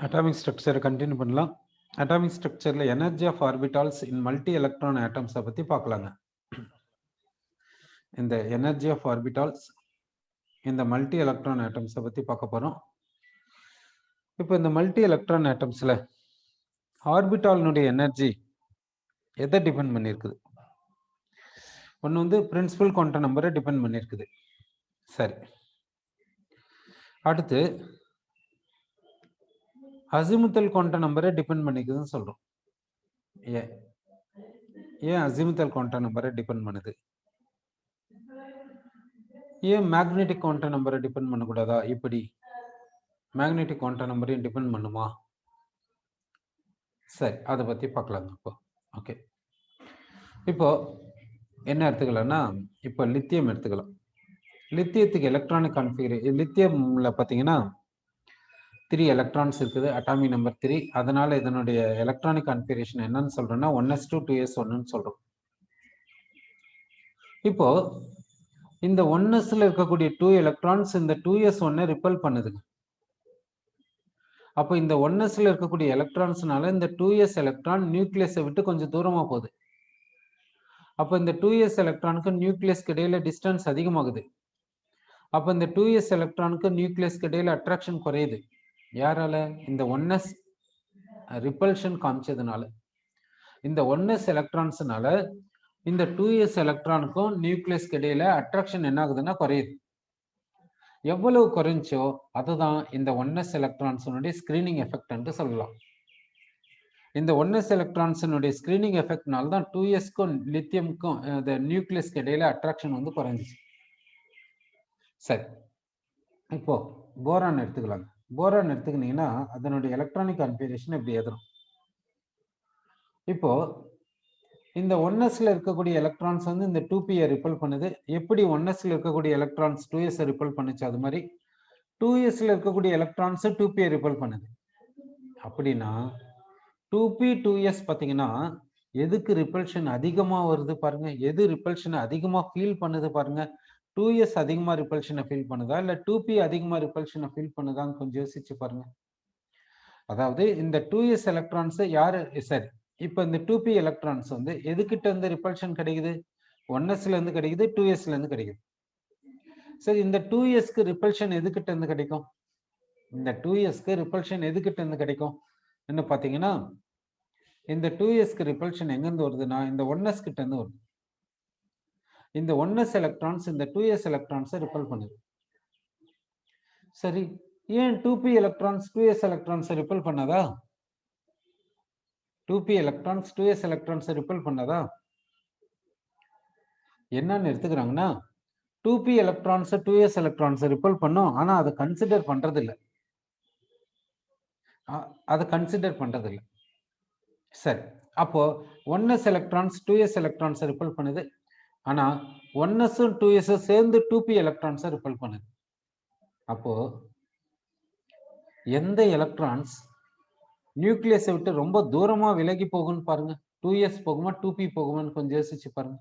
Atomic ஸ்ட்ரக்சரை continue பண்ணலாம். Atomic ஸ்ட்ரக்சரில் energy of orbitals in multi electron ஆட்டம்ஸை பற்றி பார்க்கலாங்க. இந்த எனர்ஜி ஆஃப் ஆர்பிட்டால்ஸ் இந்த மல்டி எலக்ட்ரான் ஆட்டம்ஸை பற்றி பார்க்க போகிறோம். இப்போ இந்த மல்டி எலக்ட்ரான் ஆட்டம்ஸில் ஆர்பிட்டாலினுடைய எனர்ஜி எதை டிபெண்ட் பண்ணியிருக்குது? ஒன்று வந்து பிரின்சிபல் குவாண்டம் நம்பரை டிபெண்ட் பண்ணியிருக்குது. சரி, அடுத்து அசிமுத்தல் குவாண்டம் நம்பரை டிபெண்ட் பண்ணிக்குதுன்னு சொல்கிறோம். ஏன் அசிமுத்தல் குவாண்டம் நம்பரை டிபெண்ட் பண்ணுது? ஏன் மேக்னெட்டிக் குவாண்டம் நம்பரை டிபெண்ட் பண்ணக்கூடாதா? இப்படி மேக்னெட்டிக் குவாண்டம் நம்பரையும் டிபெண்ட் பண்ணுமா? சரி, அதை பற்றி பார்க்கலாங்க. ஓகே, இப்போ என்ன எடுத்துக்கலாம்னா, இப்போ லித்தியம் எடுத்துக்கலாம். லித்தியத்துக்கு எலக்ட்ரானிக் கான்ஃபிகரேஷன், லித்தியம்ல பார்த்தீங்கன்னா 3 எலக்ட்ரான்ஸ் இருக்குது, அட்டாமிக் நம்பர் 3. அதனால இதனுடைய எலக்ட்ரானிக் கான்ஃபிகரேஷன் என்னன்னு சொல்றோம்னா 1s2 2s1ன்னு சொல்றோம். இப்போ இந்த 1sல இருக்கக்கூடிய 2 எலக்ட்ரான்ஸ் இந்த 2s1 ரிப்பல் பண்ணுதுங்க. அப்போ இந்த 1sல இருக்கக்கூடிய எலக்ட்ரான்ஸ்னால இந்த 2s எலக்ட்ரான் நியூக்ளியஸை விட்டு கொஞ்சம் தூரமா போகுது. அப்போ இந்த 2s எலக்ட்ரானுக்கு நியூக்ளியஸ்க்கு இடையில டிஸ்டன்ஸ் அதிகமாகுது. அப்போ இந்த 2s எலக்ட்ரானுக்கு நியூக்ளியஸ்க்கு இடையில அட்ராக்ஷன் குறையுது. யாரால? இந்த 1s ரிப்பல்ஷன் காமிச்சதுனால. இந்த 1s எலக்ட்ரான்ஸ்னால இந்த 2s எலக்ட்ரானுக்கும் நியூக்ளியஸ்க்கு இடையில அட்ராக்ஷன் என்ன ஆகுதுன்னா குறையுது. எவ்வளவு குறைஞ்சோ அதுதான் இந்த 1s எலக்ட்ரான்ஸினுடைய ஸ்கிரீனிங் எஃபெக்ட் என்று சொல்லலாம். இந்த 1s எலக்ட்ரான்ஸினுடைய ஸ்கிரீனிங் எஃபெக்ட்னால தான் 2sக்கும் லித்தியம்க்கும் இந்த நியூக்ளியஸ்க்கு இடையில அட்ராக்ஷன் வந்து குறைஞ்சிச்சு. சரி, இப்போ போரான் எடுத்துக்கலாங்க. போரான் எடுத்துக்கிட்டீங்கன்னா அதனுடைய எலக்ட்ரானிக் கான்ஃபிகரேஷன் எப்படி எழுதுறோம்? இப்போ இந்த 1sல இருக்கக்கூடிய எலக்ட்ரான்ஸ் வந்து இந்த 2p ரிப்பல் பண்ணுது. எப்படி 1sல இருக்கக்கூடிய எலக்ட்ரான்ஸ் 2s ரிப்பல் பண்ணுச்சு, அது மாதிரி 2sல இருக்கக்கூடிய எலக்ட்ரான்ஸ் 2p ரிப்பல் பண்ணுது. அப்படின்னா 2p 2s பார்த்தீங்கன்னா எதுக்கு ரிப்பல்ஷன் அதிகமா வருது பாருங்க. எது ரிப்பல்ஷன் அதிகமா ஃபீல் பண்ணுது பாருங்க. 2s அதிகமா ரிப்பல்ஷனை ஃபீல் பண்ணுதா இல்ல 2p அதிகமா ரிப்பல்ஷனை ஃபீல் பண்ணுதான்னு கொஞ்சம் யோசிச்சு பாருங்க. அதாவது இந்த 2s எலக்ட்ரான்ஸ் யாரு? சரி, இப்போ இந்த 2p எலக்ட்ரான்ஸ் வந்து எதுக்கிட்ட இருந்து ரிப்பல்ஷன் கிடைக்குது? 1sல இருந்து கிடைக்குது, 2sல இருந்து கிடைக்குது. சரி, இந்த 2sக்கு ரிப்பல்ஷன் எதுக்கிட்ட இருந்து கிடைக்கும்? இந்த 2sக்கு ரிப்பல்ஷன் எதுக்கிட்ட இருந்து கிடைக்கும் என்ன பாத்தீங்கன்னா, இந்த 2sக்கு ரிப்பல்ஷன் எங்க இருந்து வருதுன்னா இந்த 1s கிட்ட இருந்து வருது. இந்த 1s எலக்ட்ரான்ஸ் இந்த 2s எலக்ட்ரான்ஸை ரிப்பல் பண்ணுது. சரி, ஏன் 2p எலக்ட்ரான்ஸ் 2s எலக்ட்ரான்ஸை ரிப்பல் பண்ணாதா? 2p எலக்ட்ரான்ஸ் 2s எலக்ட்ரான்ஸை ரிப்பல் பண்ணாதா? என்னன்னு எடுத்துக்கிறாங்கன்னா 2p எலக்ட்ரான்ஸ் 2s எலக்ட்ரான்ஸை ரிப்பல் பண்ணும், ஆனா அதை கன்சிடர் பண்றது இல்லை. சரி, அப்போ 1s எலக்ட்ரான்ஸ் 2s எலக்ட்ரான்ஸை ரிப்பல் பண்ணுது, ஆனா 1sம் 2sம் சேர்ந்து 2p எலக்ட்ரான்ஸை ரிப்பல் பண்ணுது. அப்போ எந்த எலக்ட்ரான்ஸ் நியூக்ளியஸை விட்டு ரொம்ப தூரமா விலகி போகும்னு பாருங்க. 2s போகுமா 2p போகுமான்னு கொஞ்சம் யோசிச்சு பாருங்க.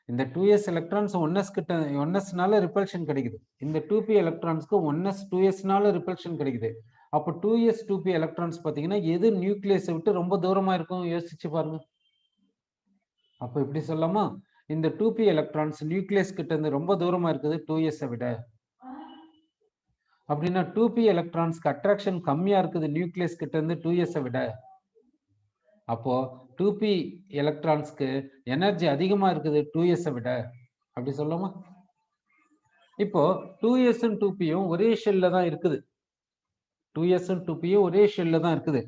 இந்த 2s எலக்ட்ரான்ஸ் 1sனால ரிப்பல்ஷன் கிடைக்குது. இந்த 2p எலக்ட்ரான்ஸ்க்கு 1s 2sனால ரிப்பல்ஷன் கிடைக்குது. அப்போ 2s 2p எலக்ட்ரான்ஸ் பார்த்தீங்கன்னா எது நியூக்ளியஸை விட்டு ரொம்ப தூரமா இருக்கும் யோசிச்சு பாருங்க. அப்போ இப்படி சொல்லலாமா, இந்த 2p எலக்ட்ரான்ஸ் நியூக்ளியஸ் கிட்ட இருந்து ரொம்ப தூரமா இருக்குது 2s விட. அப்படின்னா 2p எலக்ட்ரான்ஸ்க்கு அட்ராக்ஷன் கம்மியா இருக்குது நியூக்ளியஸ் கிட்ட இருந்து 2s விட. அப்போ 2p எலக்ட்ரான்ஸ்க்கு எனர்ஜி அதிகமா இருக்குது 2s விட. அப்படி சொல்லலாமா? இப்போ 2sம் 2pயும் ஒரே ஷெல்ல தான் இருக்குது. 2sம் 2pயும் ஒரே ஷெல்ல தான் இருக்குது.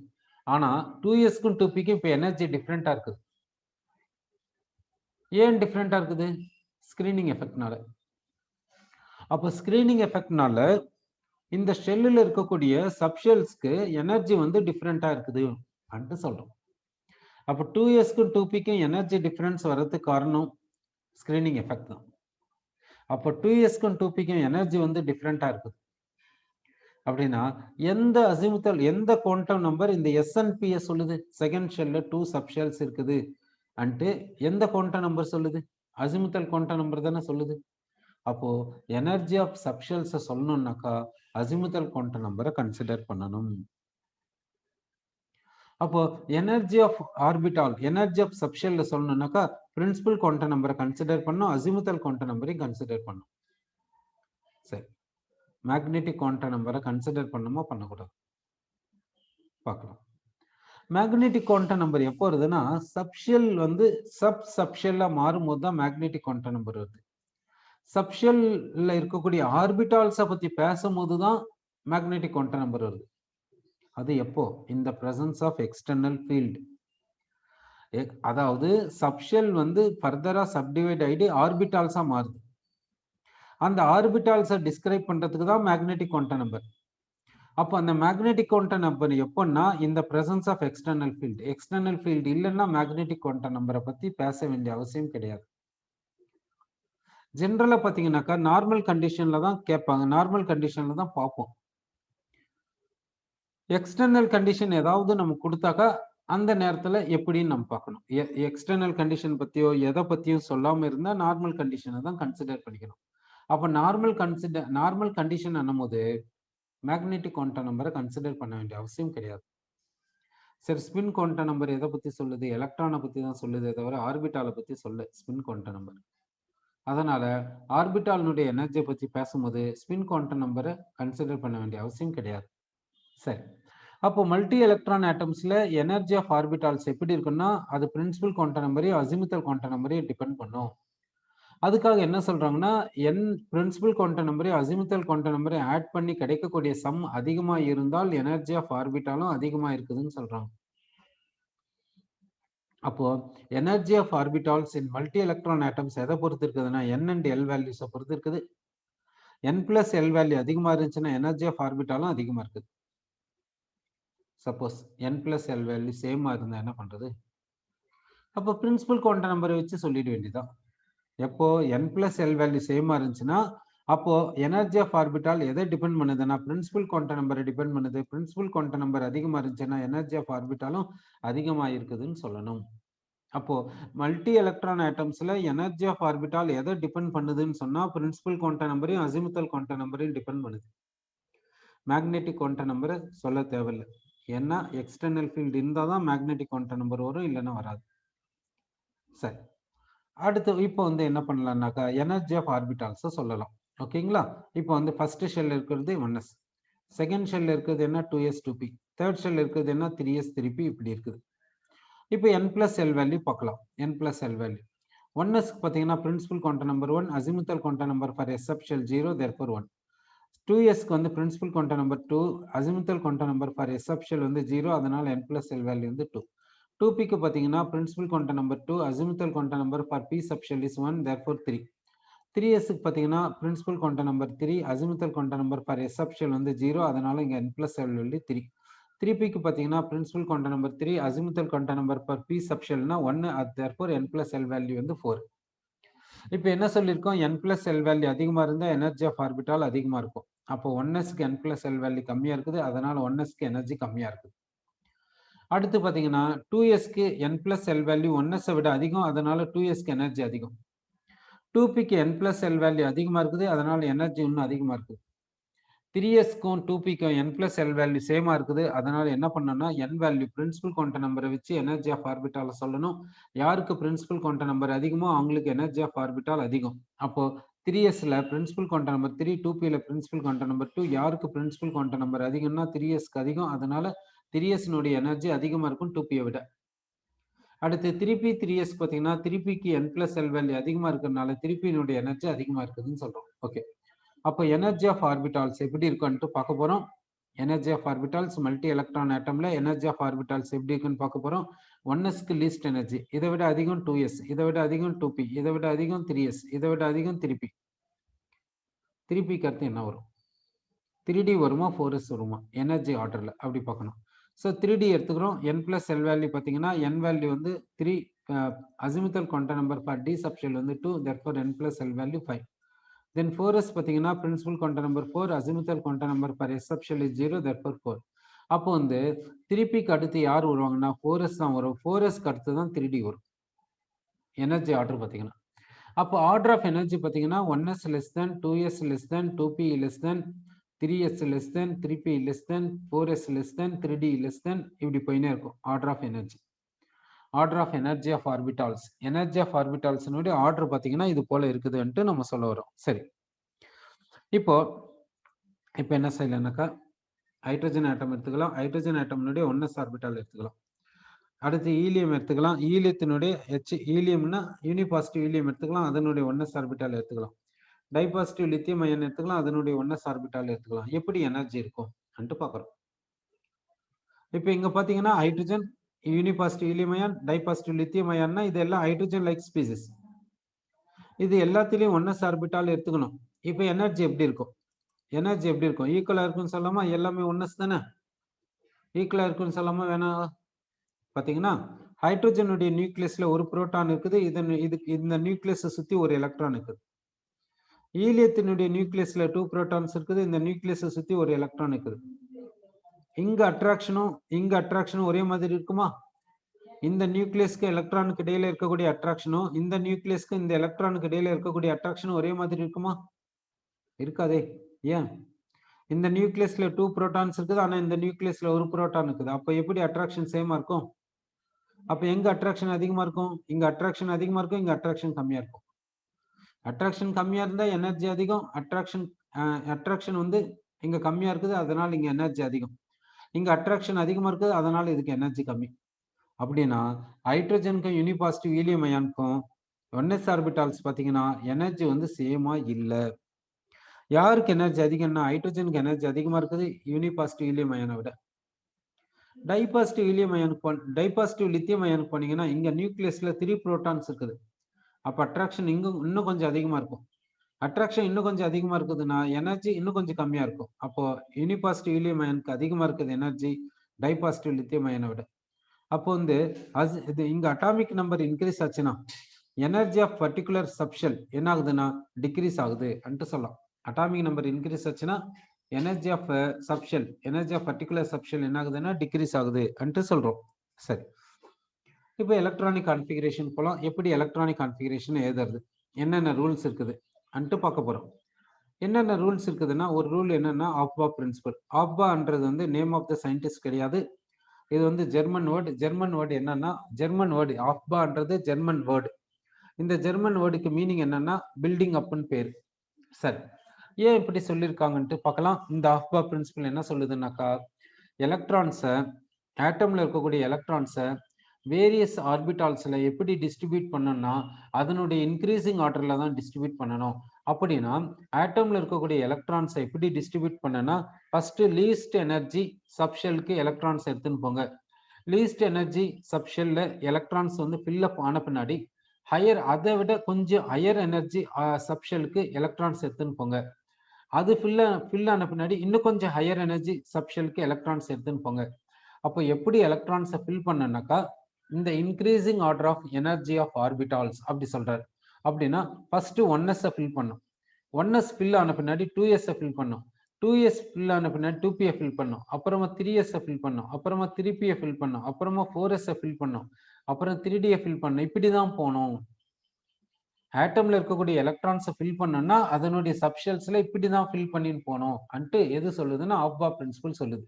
ஆனா 2sக்கும் 2pக்கும் இப்போ எனர்ஜி டிஃப்ரெண்டா இருக்குது. ஏன் டிஃப்ரெண்டா இருக்குது? ஸ்கிரீனிங் எஃபெக்ட்னால. அப்போ ஸ்கிரீனிங் எஃபெக்ட்னால இந்த ஷெல்லில் இருக்கக்கூடிய சப்ஷெல்ஸ்க்கு எனர்ஜி வந்து டிஃப்ரெண்டா இருக்குது அப்படின்னு சொல்றோம். அப்போ 2sக்கும் 2pக்கும் எனர்ஜி டிஃபரன்ஸ் வர்றதுக்கு காரணம் ஸ்கிரீனிங் எஃபெக்ட் தான். அப்போ 2sக்கும் 2pக்கும் எனர்ஜி வந்து டிஃப்ரெண்டா இருக்குது. அப்படின்னா எந்த அசிமுத்தல் எந்த குவாண்டம் நம்பர் இந்த SNP சொல்லுது? செகண்ட் ஷெல்ல 2 சப்ஷெல்ஸ் இருக்குது அன்ட்டு எந்த குவாண்டம் நம்பர் சொல்லுது? அசிமுத்தல் குவாண்டம் நம்பர் தானே சொல்லுது. அப்போ எனர்ஜி ஆஃப் சப்ஷெல்ஸை சொல்லணும்னாக்கா அசிமுதல் குவாண்டம் நம்பரை கன்சிடர் பண்ணணும். அப்போ energy of orbital, energy of சப்ஷெல்ல சொல்லணும்னாக்கா பிரின்சிபல் குவாண்டம் நம்பரை கன்சிடர் பண்ணணும், அசிமுதல் குவாண்டம் நம்பரையும் கன்சிடர் பண்ணணும். சரி, மேக்னெட்டிக் குவாண்டம் நம்பரை கன்சிடர் பண்ணுமா பண்ணக்கூடாது பார்க்கலாம். மேக்னெட்டிக் குவாண்டம் நம்பர் எப்போ வருதுன்னா சப்ஷெல் வந்து சப்ஷெல்லா மாறும்போது தான் மேக்னெட்டிக் குவாண்டம் நம்பர் வருது. சப்ஷெல்ல இருக்கக்கூடிய ஆர்பிட்டால்ஸை பத்தி பேசும்போது தான் மேக்னெட்டிக் குவாண்டம் நம்பர் வருது. அது எப்போ? இந்த பிரசன்ஸ் ஆஃப் எக்ஸ்டர்னல் ஃபீல்டு. அதாவது சப்ஷெல் வந்து ஃபர்தரா சப்டிவைட் ஆகிட்டு ஆர்பிட்டால்ஸா மாறுது. அந்த ஆர்பிட்டால்ஸை டிஸ்கிரைப் பண்றதுக்கு தான் மேக்னெட்டிக் குவாண்டம் நம்பர். அப்போ அந்த மேக்னெட்டிக் குவாண்டம் நம்பர் எப்போன்னா இந்த presence of external field. External field இல்லைன்னா மேக்னெட்டிக் குவாண்டம் நம்பரை பத்தி பேச வேண்டிய அவசியம் கிடையாது. ஜென்ரலா பாத்தீங்கன்னாக்கா நார்மல் கண்டிஷன்ல தான் கேட்பாங்க, நார்மல் கண்டிஷன்ல தான் பார்ப்போம். எக்ஸ்டர்னல் கண்டிஷன் ஏதாவது நம்ம கொடுத்தாக்கா அந்த நேரத்துல எப்படின்னு நம்ம பார்க்கணும். எக்ஸ்டர்னல் கண்டிஷன் பத்தியோ எதை பத்தியும் சொல்லாம இருந்தா நார்மல் கண்டிஷனை தான் கன்சிடர் பண்ணிக்கணும். அப்ப நார்மல் கண்டிஷன் என்னும்போது மேக்னெட்டிக் குவாண்டம் நம்பரை கன்சிடர் பண்ண வேண்டிய அவசியம் கிடையாது. சரி, ஸ்பின் குவாண்டம் நம்பர் எதை பத்தி சொல்லுது? எலக்ட்ரானை பத்தி தான் சொல்லுதே தவிர ஆர்பிட்டாலை பத்தி சொல்ல ஸ்பின் குவாண்டம் நம்பர். அதனால ஆர்பிட்டாலினுடைய எனர்ஜியை பத்தி பேசும்போது ஸ்பின் குவாண்டம் நம்பரை கன்சிடர் பண்ண வேண்டிய அவசியம் கிடையாது. சரி, அப்போ மல்டி எலக்ட்ரான் ஆட்டம்ஸ்ல எனர்ஜி ஆஃப் ஆர்பிட்டால்ஸ் எப்படி இருக்குன்னா அது பிரின்சிபல் குவாண்டம் நம்பரையும் அசிமுதல் குவாண்டம் நம்பரையும் டிபெண்ட் பண்ணும். அதுக்காக என்ன சொல்றாங்கன்னா பிரின்சிபல் குவாண்டம் நம்பரையும் அசிமுதல் குவாண்டம் நம்பரையும் ஆட் பண்ணி கிடைக்கக்கூடிய சம் அதிகமா இருந்தால் எனர்ஜி ஆஃப் ஆர்பிட்டாலும் அதிகமா இருக்குதுன்னு சொல்றாங்க. அப்போ energy of orbitals in multi electron atoms எதை பொறுத்து இருக்குதுன்னா n and l வேல்யூஸை பொறுத்து இருக்குது. n plus l வேல்யூ அதிகமா இருந்துச்சுன்னா எனர்ஜி ஆஃப் ஆர்பிட்டாலும் அதிகமா இருக்குது. Suppose n plus l value சேமா இருந்தா என்ன பண்றது? அப்போ பிரின்சிபல் குவாண்டம் நம்பரை வச்சு சொல்லிட வேண்டியதான். எப்போ n plus l வேல்யூ சேமா இருந்துச்சுன்னா அப்போ எனர்ஜி ஆஃப் ஆர்பிட்டால் எதை டிபெண்ட் பண்ணுதுன்னா பிரின்சிபல் குவாண்டம் நம்பரை டிபெண்ட் பண்ணுது. பிரின்சிபல் குவாண்டம் நம்பர் அதிகமா இருந்துச்சுன்னா எனர்ஜி ஆஃப் ஆர்பிட்டாலும் அதிகமா இருக்குதுன்னு சொல்லணும். அப்போ மல்டி எலக்ட்ரான் ஆட்டம்ஸ்ல எனர்ஜி ஆஃப் ஆர்பிட்டால் எதை டிபெண்ட் பண்ணுதுன்னு சொன்னா பிரின்சிபல் குவாண்டம் நம்பரையும் அசிமுதல் குவாண்டம் நம்பரையும் டிபெண்ட் பண்ணுது. மேக்னெட்டிக் குவாண்டம் நம்பரை சொல்ல தேவையில்லை. ஏன்னா எக்ஸ்டர்னல் ஃபீல்டு இருந்தால் தான் மேக்னெட்டிக் குவாண்டம் நம்பர் வரும், இல்லைன்னா வராது. சரி, அடுத்து இப்போ வந்து என்ன பண்ணலாம்னாக்கா எனர்ஜி ஆஃப் ஆர்பிட்டால்ஸை சொல்லலாம். ஓகேங்களா? இப்போ வந்து ஃபர்ஸ்ட் ஷெல் இருக்கிறது 1s, செகண்ட் ஷெல் இருக்கிறது என்ன 2s 2p, தேர்ட் ஷெல் இருக்கிறது என்ன 3s 3p, இப்படி இருக்குது. இப்போ n plus l வேல்யூ பார்க்கலாம். n plus l value 1s பார்த்தீங்கன்னா principal quantum number 1, azimuthal quantum number for s sub shell 0, therefore 1. 2s வந்து principal quantum number 2, azimuthal quantum number for s sub shell வந்து 0, அதனால n plus l value வந்து 2. 2p க்கு பார்த்தீங்கன்னா principal quantum number 2, azimuthal quantum number for p sub shell is 1, therefore 3. 3s க்கு பார்த்தீங்கன்னா principal quantum number 3, azimuthal quantum number for s sub shell வந்து 0, அதனால இங்க n plus l value 3. 3p க்கு பார்த்தீங்கன்னா principal quantum number 3, azimuthal quantum number for p sub shellனா 1, therefore n plus l value வந்து 4. இப்போ என்ன சொல்லியிருக்கோம்? n plus l வேல்யூ அதிகமா இருந்தா எனர்ஜி ஆஃப் ஆர்பிட்டால் அதிகமா இருக்கும். அப்போ 1sக்கு n plus l வேல்யூ கம்மியா இருக்குது, அதனால 1sக்கு எனர்ஜி கம்மியா இருக்குது. அடுத்து பார்த்தீங்கன்னா 2sக்கு n plus l value 1s விட அதிகம், அதனால 2sக்கு எனர்ஜி அதிகம். 2pக்கு n plus l வேல்யூ அதிகமா இருக்குது, அதனால எனர்ஜி இன்னும் அதிகமா இருக்குது. 3sக்கும் 2pக்கும் n plus l வேல்யூ சேமா இருக்குது, அதனால என்ன பண்ணணும்னா n வேல்யூ பிரின்சிபல் குவாண்டம் நம்பரை வச்சு எனர்ஜி ஆஃப் ஆர்பிட்டால சொல்லணும். யாருக்கு பிரின்சிபல் குவாண்டம் நம்பர் அதிகமோ அவங்களுக்கு எனர்ஜி ஆஃப் ஆர்பிட்டால் அதிகம். அப்போ 3sல பிரின்சிபல் குவாண்டம் நம்பர் 3, 2pல பிரின்சிபல் குவாண்டம் நம்பர் 2, யாருக்கு பிரின்சிபல் குவாண்டம் நம்பர் அதிகம்னா 3sக்கு அதிகம், அதனால 3sனுடைய எனர்ஜி அதிகமா இருக்கும் 2pயை விட. அடுத்து 3p 3s பார்த்தீங்கன்னா 3pக்கு n plus l வேல்யூ அதிகமா இருக்கிறதுனால 3pனுடைய எனர்ஜி அதிகமா இருக்குதுன்னு சொல்றோம். ஓகே, அப்போ எனர்ஜி ஆஃப் ஆர்பிட்டால்ஸ் எப்படி இருக்குன்ட்டு பார்க்க போறோம். Energy of orbitals multi electron ஆட்டம்ல எனர்ஜி ஆஃப் ஆர்பிட்டால்ஸ் எப்படி இருக்குன்னு பார்க்க போறோம். 1sக்கு லீஸ்ட் எனர்ஜி, இதை விட அதிகம் 2s, இதை விட அதிகம் 2p, இதை விட அதிகம் 3s, இதை விட அதிகம் 3p. 3pக்கு அடுத்து என்ன வரும்? 3d வருமா 4s வருமா? எனர்ஜி ஆர்டர்ல அப்படி பார்க்கணும். ஸோ 3d எடுத்துக்கிறோம். n plus l வேல்யூ பார்த்தீங்கன்னா n வேல்யூ வந்து 3, azimuthal quantum number for d sub shell வந்து 2, therefore n plus l value 5. Then 4s பார்த்தீங்கன்னா principal quantum number 4, azimuthal quantum number for s sub shell is 0, therefore 4. அப்போ வந்து 3pக்கு அடுத்து யார் வருவாங்கன்னா 4s தான் வரும். 4sக்கு அடுத்து தான் 3d வரும் எனர்ஜி ஆர்டர் பார்த்தீங்கன்னா. அப்போ ஆர்டர் ஆஃப் எனர்ஜி பார்த்தீங்கன்னா 1s less than 2s less than 2p less than 3s less than 3p less than 4s less than 3d less than இப்படி போயினே இருக்கும் order of energy. Order of energy of orbitals, energy of ஆர்பிட்டால்ஸ்னுடைய order பார்த்தீங்கன்னா இது போல இருக்குதுன்ட்டு நம்ம சொல்ல வரோம். சரி, இப்போ என்ன செய்யலாம்னாக்கா ஹைட்ரஜன் ஆட்டம் எடுத்துக்கலாம். ஹைட்ரஜன் ஆட்டம்னுடைய 1s ஆர்பிட்டால் எடுத்துக்கலாம். அடுத்து ஈலியம் எடுத்துக்கலாம். ஈலியத்தினுடைய ஈலியம்னா யூனிபாசிட்டிவ் ஈலியம் எடுத்துக்கலாம், அதனுடைய 1s ஆர்பிட்டால் எடுத்துக்கலாம். டைபாசிட்டிவ் லித்தியம் அயன் எடுத்துக்கலாம், அதனுடைய 1s ஆர்பிட்டால் எடுத்துக்கலாம். எப்படி எனர்ஜி இருக்கும் அன்ட்டு பார்க்குறோம். இப்போ இங்க பார்த்தீங்கன்னா ஹைட்ரஜன், யூனிபாசிட்டிவ் ஹீலியம் அயான், டைபாசிட்டிவ் லித்தியம் அயான்னா இதெல்லாம் ஹைட்ரஜன் லைக் ஸ்பீசிஸ். இது எல்லாத்திலையும் 1s ஆர்பிட்டால் எடுத்துக்கணும். இப்போ எனர்ஜி எப்படி இருக்கும்? எனர்ஜி எப்படி இருக்கும்? ஈக்குவலா இருக்குன்னு சொல்லாமா? எல்லாமே 1s தானே, ஈக்குவலா இருக்குன்னு சொல்லாமா வேணாம்? பார்த்தீங்கன்னா ஹைட்ரஜனுடைய நியூக்ளியஸ்ல ஒரு புரோட்டான் இருக்குது, இந்த நியூக்ளியஸை சுற்றி ஒரு எலக்ட்ரான் இருக்குது. ஈலியத்தினுடைய நியூக்ளியஸ்ல 2 புரோட்டான்ஸ் இருக்குது, இந்த நியூக்ளியஸை சுற்றி ஒரு எலக்ட்ரான் இருக்குது. இங்க அட்ராக்ஷனும் ஒரே மாதிரி இருக்குமா? இந்த நியூக்ளியஸ்க்கு எலக்ட்ரானுக்கு இடையில இருக்கக்கூடிய அட்ராக்ஷனும் இந்த நியூக்ளியஸ்க்கு இந்த எலக்ட்ரானுக்கு இடையில இருக்கக்கூடிய அட்ராக்ஷனும் ஒரே மாதிரி இருக்குமா? இருக்காதே. ஏன்? இந்த நியூக்ளியஸ்ல 2 புரோட்டான்ஸ் இருக்குது, ஆனா இந்த நியூக்ளியஸ்ல ஒரு புரோட்டான் இருக்குது. அப்ப எப்படி அட்ராக்ஷன் சேமா இருக்கும்? அப்ப எங்க அட்ராக்ஷன் அதிகமா இருக்கும்? இங்க அட்ராக்ஷன் அதிகமா இருக்கும், இங்க அட்ராக்ஷன் கம்மியா இருக்கும். அட்ராக்ஷன் கம்மியா இருந்தா எனர்ஜி அதிகம், அட்ராக்ஷன் வந்து இங்க கம்மியா இருக்குது, அதனால இங்க எனர்ஜி அதிகம். இங்க அட்ராக்ஷன் அதிகமா இருக்குது, அதனால இதுக்கு எனர்ஜி கம்மி. அப்படின்னா ஹைட்ரஜனுக்கும் யூனிபாசிட்டிவ் ஹீலியம் அயானுக்கும் 1s ஆர்பிட்டால்ஸ் பார்த்தீங்கன்னா எனர்ஜி வந்து சேமா இல்லை. யாருக்கு எனர்ஜி அதிகம்னா ஹைட்ரஜனுக்கு எனர்ஜி அதிகமா இருக்குது யூனிபாசிட்டிவ் ஹீலியம் அயானை விட. டைபாசிட்டிவ் ஹீலியம் அயானுக்கு டைபாசிட்டிவ் லித்தியம் அயானுக்கு போனீங்கன்னா இங்க நியூக்ளியஸ்ல 3 புரோட்டான்ஸ் இருக்குது. அப்ப அட்ராக்ஷன் இன்னும் கொஞ்சம் அதிகமா இருக்கும். அட்ராக்ஷன் இன்னும் கொஞ்சம் அதிகமா இருக்குதுன்னா எனர்ஜி இன்னும் கொஞ்சம் கம்மியா இருக்கும். அப்போ யூனிபாசிட்டிவ் ஹீலியம் அயானுக்கு அதிகமா இருக்குது எனர்ஜி டைபாசிட்டிவ் லித்தியம் அயானை விட. அப்போ வந்து இது இங்க அட்டாமிக் நம்பர் இன்க்ரீஸ் ஆச்சுன்னா எனர்ஜி ஆஃப் பர்டிகுலர் சப்ஷெல் என்ன ஆகுதுன்னா டிக்ரீஸ் ஆகுது அன்ட்டு சொல்லலாம். அட்டாமிக் நம்பர் இன்க்ரீஸ் ஆச்சுன்னா energy of subshell, energy of particular subshell என்ன ஆகுதுன்னா டிக்ரீஸ் ஆகுது அன்ட்டு சொல்றோம். சரி, இப்போ எலக்ட்ரானிக் கான்ஃபிகரேஷன் போலாம். எப்படி எலக்ட்ரானிக் கான்ஃபிகரேஷன் எழுதுறது, என்னென்ன ரூல்ஸ் இருக்குது அன்ட்டு பார்க்க போறோம். என்னென்ன ரூல்ஸ் இருக்குதுன்னா ஒரு ரூல் என்னன்னா ஆஃப்பா பிரின்சிபல். ஆஃப்பான்றது வந்து நேம் ஆஃப் த சயின்டிஸ்ட் கிடையாது, இது வந்து ஜெர்மன் வேர்டு. ஜெர்மன் வேர்டு என்னன்னா ஜெர்மன் வேர்டு ஆஃப்பான்றது ஜெர்மன் வேர்டு. இந்த ஜெர்மன் வேர்டுக்கு மீனிங் என்னன்னா பில்டிங் அப்னு பேர். சரி, ஏன் இப்படி சொல்லியிருக்காங்கன்ட்டு பார்க்கலாம். இந்த ஆஃப்பா பிரின்சிபல் என்ன சொல்லுதுன்னாக்கா எலக்ட்ரான்ஸை, ஆட்டம்ல இருக்கக்கூடிய எலக்ட்ரான்ஸை வேரியஸ் ஆர்பிட்டால்ஸ்ல எப்படி டிஸ்ட்ரிபியூட் பண்ணணும்னா அதனுடைய இன்க்ரீசிங் ஆர்டர்ல தான் டிஸ்ட்ரிபியூட் பண்ணணும். அப்படின்னா ஆட்டம்ல இருக்கக்கூடிய எலக்ட்ரான்ஸை எப்படி டிஸ்ட்ரிபியூட் பண்ணனா ஃபர்ஸ்ட் லீஸ்ட் எனர்ஜி சப்ஷெல்லுக்கு எலக்ட்ரான்ஸ் எடுத்துன்னு போங்க. லீஸ்ட் எனர்ஜி சப்ஷெல்ல எலக்ட்ரான்ஸ் வந்து ஃபில் அப் ஆன பின்னாடி அதை விட கொஞ்சம் ஹையர் எனர்ஜி சப்ஷெல்லுக்கு எலக்ட்ரான்ஸ் எடுத்துன்னு போங்க. அது ஃபில் ஆன பின்னாடி இன்னும் கொஞ்சம் ஹையர் எனர்ஜி சப்ஷெல்லுக்கு எலக்ட்ரான்ஸ் எடுத்துன்னு போங்க. அப்போ எப்படி எலக்ட்ரான்ஸை ஃபில் பண்ணனாக்கா இந்த increasing order of energy of orbitals அப்படி சொல்றாரு. அப்படின்னா ஃபர்ஸ்ட் 1s ஃபில் பண்ணும், 1s ஃபில் ஆன பின்னாடி 2s ஃபில் பண்ணும், 2s ஃபில் ஆன பின்னாடி 2p ஃபில் பண்ணும், அப்புறமா 3s ஃபில் பண்ணும், அப்புறமா 3p ஃபில் பண்ணும், அப்புறமா 4s ஃபில் பண்ணும், அப்புறம் 3d ஃபில் பண்ணும். இப்படிதான் போனோம். ஆட்டம்ல இருக்கக்கூடிய எலக்ட்ரான்ஸை ஃபில் பண்ணோம்னா அதனுடைய சப்ஷெல்ஸ்ல இப்படிதான் ஃபில் பண்ணின்னு போனோம் அன்ட்டு எது சொல்லுதுன்னா ஆஃப்பா பிரின்சிபல் சொல்லுது.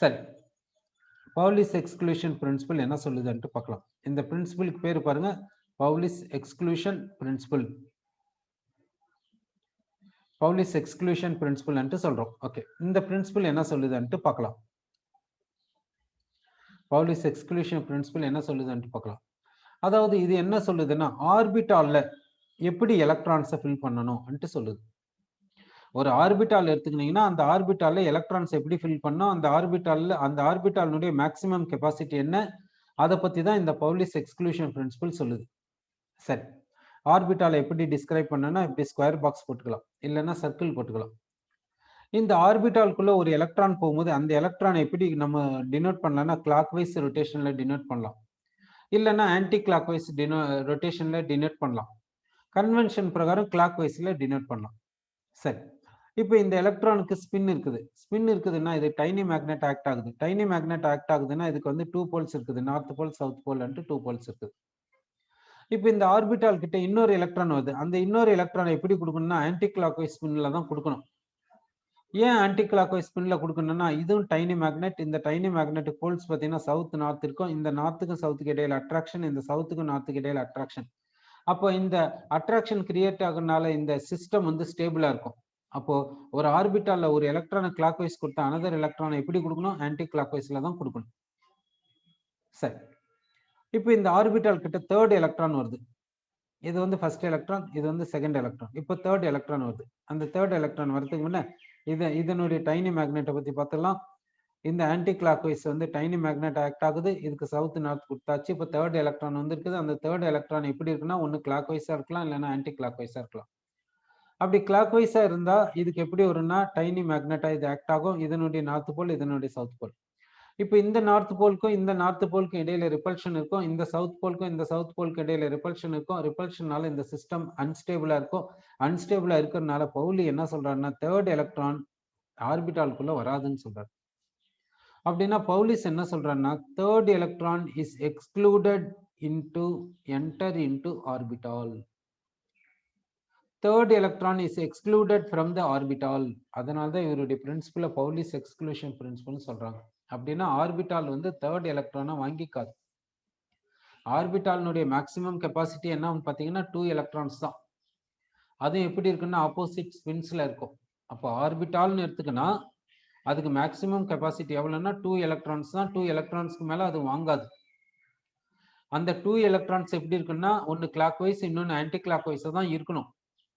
சரி, பவுலிஸ் எக்ஸ்க்ளூஷன் பிரின்சிபல் என்ன சொல்லுதுன்ட்டு பார்க்கலாம். இந்த பிரின்சிபலுக்கு பேர் பாருங்க Pauli's exclusion principal. Pauli's exclusion principal சொல்றோம். ஓகே, இந்த பிரின்சிபல் என்ன சொல்லுதுன்ட்டு பார்க்கலாம். பவுலிஸ் எக்ஸ்க்ளூஷன் பிரின்சிபல் என்ன சொல்லுதுன்ட்டு பார்க்கலாம். அதாவது இது என்ன சொல்லுதுன்னா ஆர்பிட்டால்ல எப்படி எலக்ட்ரான்ஸை ஃபில் பண்ணணும் சொல்லுது. ஒரு ஆர்பிட்டால் எடுத்துக்கிட்டீங்கன்னா அந்த ஆர்பிட்டால்ல எலக்ட்ரான்ஸ் எப்படி ஃபில் பண்ணோம், அந்த ஆர்பிட்டாலுடைய மேக்ஸிமம் கெப்பாசிட்டி என்ன, அதை பத்தி தான் இந்த பவுலிஸ் எக்ஸ்க்ளூஷன் பிரின்சிபல் சொல்லுது. சரி, ஆர்பிட்டாலை எப்படி டிஸ்கிரைப் பண்ணனா இப்படி ஸ்கொயர் பாக்ஸ் போட்டுக்கலாம், இல்லைன்னா சர்க்கிள் போட்டுக்கலாம். இந்த ஆர்பிட்டாலுக்குள்ள ஒரு எலக்ட்ரான் போகும்போது அந்த எலக்ட்ரானை எப்படி நம்ம டினோட் பண்ணலாம்னா கிளாக் வைஸ் ரொட்டேஷன்ல டினோட் பண்ணலாம், இல்லைன்னா ஆன்டி கிளாக் வைஸ் ரொட்டேஷன்ல டினோட் பண்ணலாம். கன்வென்ஷன் பிரகாரம் கிளாக் வைஸ்ல டினோட் பண்ணலாம். சரி, இப்போ இந்த எலக்ட்ரானுக்கு ஸ்பின் இருக்குதுன்னா இது டைனி மேக்னெட் ஆக்ட் ஆகுது. டைனி மேக்னெட் ஆக்ட் ஆகுதுன்னா இதுக்கு வந்து 2 போல்ஸ் இருக்குது, north pole south pole 2 poles இருக்குது. இப்போ இந்த ஆர்பிட்டால் கிட்ட இன்னொரு எலக்ட்ரான் வருது, அந்த இன்னொரு எலக்ட்ரானை எப்படி கொடுக்கணும்னா ஆன்டி கிளாக் வைஸ் ஸ்பின்ல தான் கொடுக்கணும். ஏன் ஆன்டி கிளாக் வைஸ் ஸ்பின்ல கொடுக்கணும்னா இதுவும் டைனி மேக்னெட். இந்த டைனி மேக்னெட்டிக் போல்ஸ் பார்த்தீங்கன்னா சவுத் நார்த் இருக்கும். இந்த நார்த்துக்கும் சவுத்துக்கு இடையில அட்ராக்ஷன், இந்த சவுத்துக்கும் நார்த்துக்கு இடையில அட்ராக்ஷன். அப்போ இந்த அட்ராக்ஷன் கிரியேட் ஆகுறதுனால இந்த சிஸ்டம் வந்து ஸ்டேபிளா இருக்கும். அப்போ ஒரு ஆர்பிட்டால்ல ஒரு எலக்ட்ரானை கிளாக் வைஸ் கொடுத்தா அனதர் எலக்ட்ரானை எப்படி கொடுக்கணும்? ஆன்டி கிளாக் வைஸ்ல தான் கொடுக்கணும். சரி, இப்போ இந்த ஆர்பிட்டால் கிட்ட தேர்ட் எலக்ட்ரான் வருது. இது வந்து ஃபர்ஸ்ட் எலக்ட்ரான், இது வந்து செகண்ட் எலக்ட்ரான். இப்போ தேர்ட் எலக்ட்ரான் வருது. அந்த தேர்ட் எலக்ட்ரான் வரதுக்கு முன்ன இதனுடைய டைனி மேக்னெட்டை பத்தி பார்த்துடலாம். இந்த ஆன்டி கிளாக் வைஸ் வந்து டைனி மேக்னெட் ஆக்ட் ஆகுது. இதுக்கு சவுத் நார்த் கொடுத்தாச்சு. இப்போ தேர்ட் எலக்ட்ரான் வந்து இருக்குது. அந்த தேர்ட் எலக்ட்ரான் எப்படி இருக்குன்னா ஒன்று கிளாக் வைஸா இருக்கலாம், இல்லைன்னா ஆன்டி கிளாக் வைஸா இருக்கலாம். அப்படி கிளாக் வைஸா இருந்தா இதுக்கு எப்படி வரும்னா டைனி மேக்னெட்டா இது ஆக்ட் ஆகும். இதனுடைய நார்த் போல், இதனுடைய சவுத் போல். இப்போ இந்த நார்த் போலுக்கும் இந்த நார்த் போலுக்கும் இடையில ரிப்பல்ஷன் இருக்கும். இந்த சவுத் போலுக்கும் இந்த சவுத் போலுக்கு இடையில ரிப்பல்ஷன் இருக்கும். ரிப்பல்ஷனால இந்த சிஸ்டம் அன்ஸ்டேபிளா இருக்கும். அன்ஸ்டேபிளா இருக்கிறதுனால பவுலி என்ன சொல்றாருன்னா தேர்ட் எலக்ட்ரான் ஆர்பிட்டாலுக்குள்ள வராதுன்னு சொல்றாரு. அப்படின்னா பவுலிஸ் என்ன சொல்றாருன்னா third electron is excluded into enter into orbital. Third electron is excluded from the orbital. அதனால தான் இவருடைய பிரின்சிபலை பவுலிஸ் எக்ஸ்க்ளூஷன் பிரின்சிபல்னு சொல்றாங்க. அப்படின்னா ஆர்பிட்டால் வந்து தேர்ட் எலக்ட்ரானை வாங்கிக்காது. ஆர்பிட்டாலினுடைய மேக்சிமம் கெப்பாசிட்டி என்ன பார்த்தீங்கன்னா 2 எலக்ட்ரான்ஸ் தான். அதுவும் எப்படி இருக்குன்னா ஆப்போசிட் ஸ்பின்ஸ்ல இருக்கும். அப்போ ஆர்பிட்டால்னு எடுத்துக்கினா அதுக்கு மேக்சிமம் கெப்பாசிட்டி எவ்வளோன்னா 2 எலக்ட்ரான்ஸ் தான். 2 எலக்ட்ரான்ஸ்க்கு மேலே அது வாங்காது. அந்த 2 எலக்ட்ரான்ஸ் எப்படி இருக்குன்னா ஒன்று கிளாக் வைஸ், இன்னொன்று ஆன்டி கிளாக் வைஸாக தான் இருக்கணும்.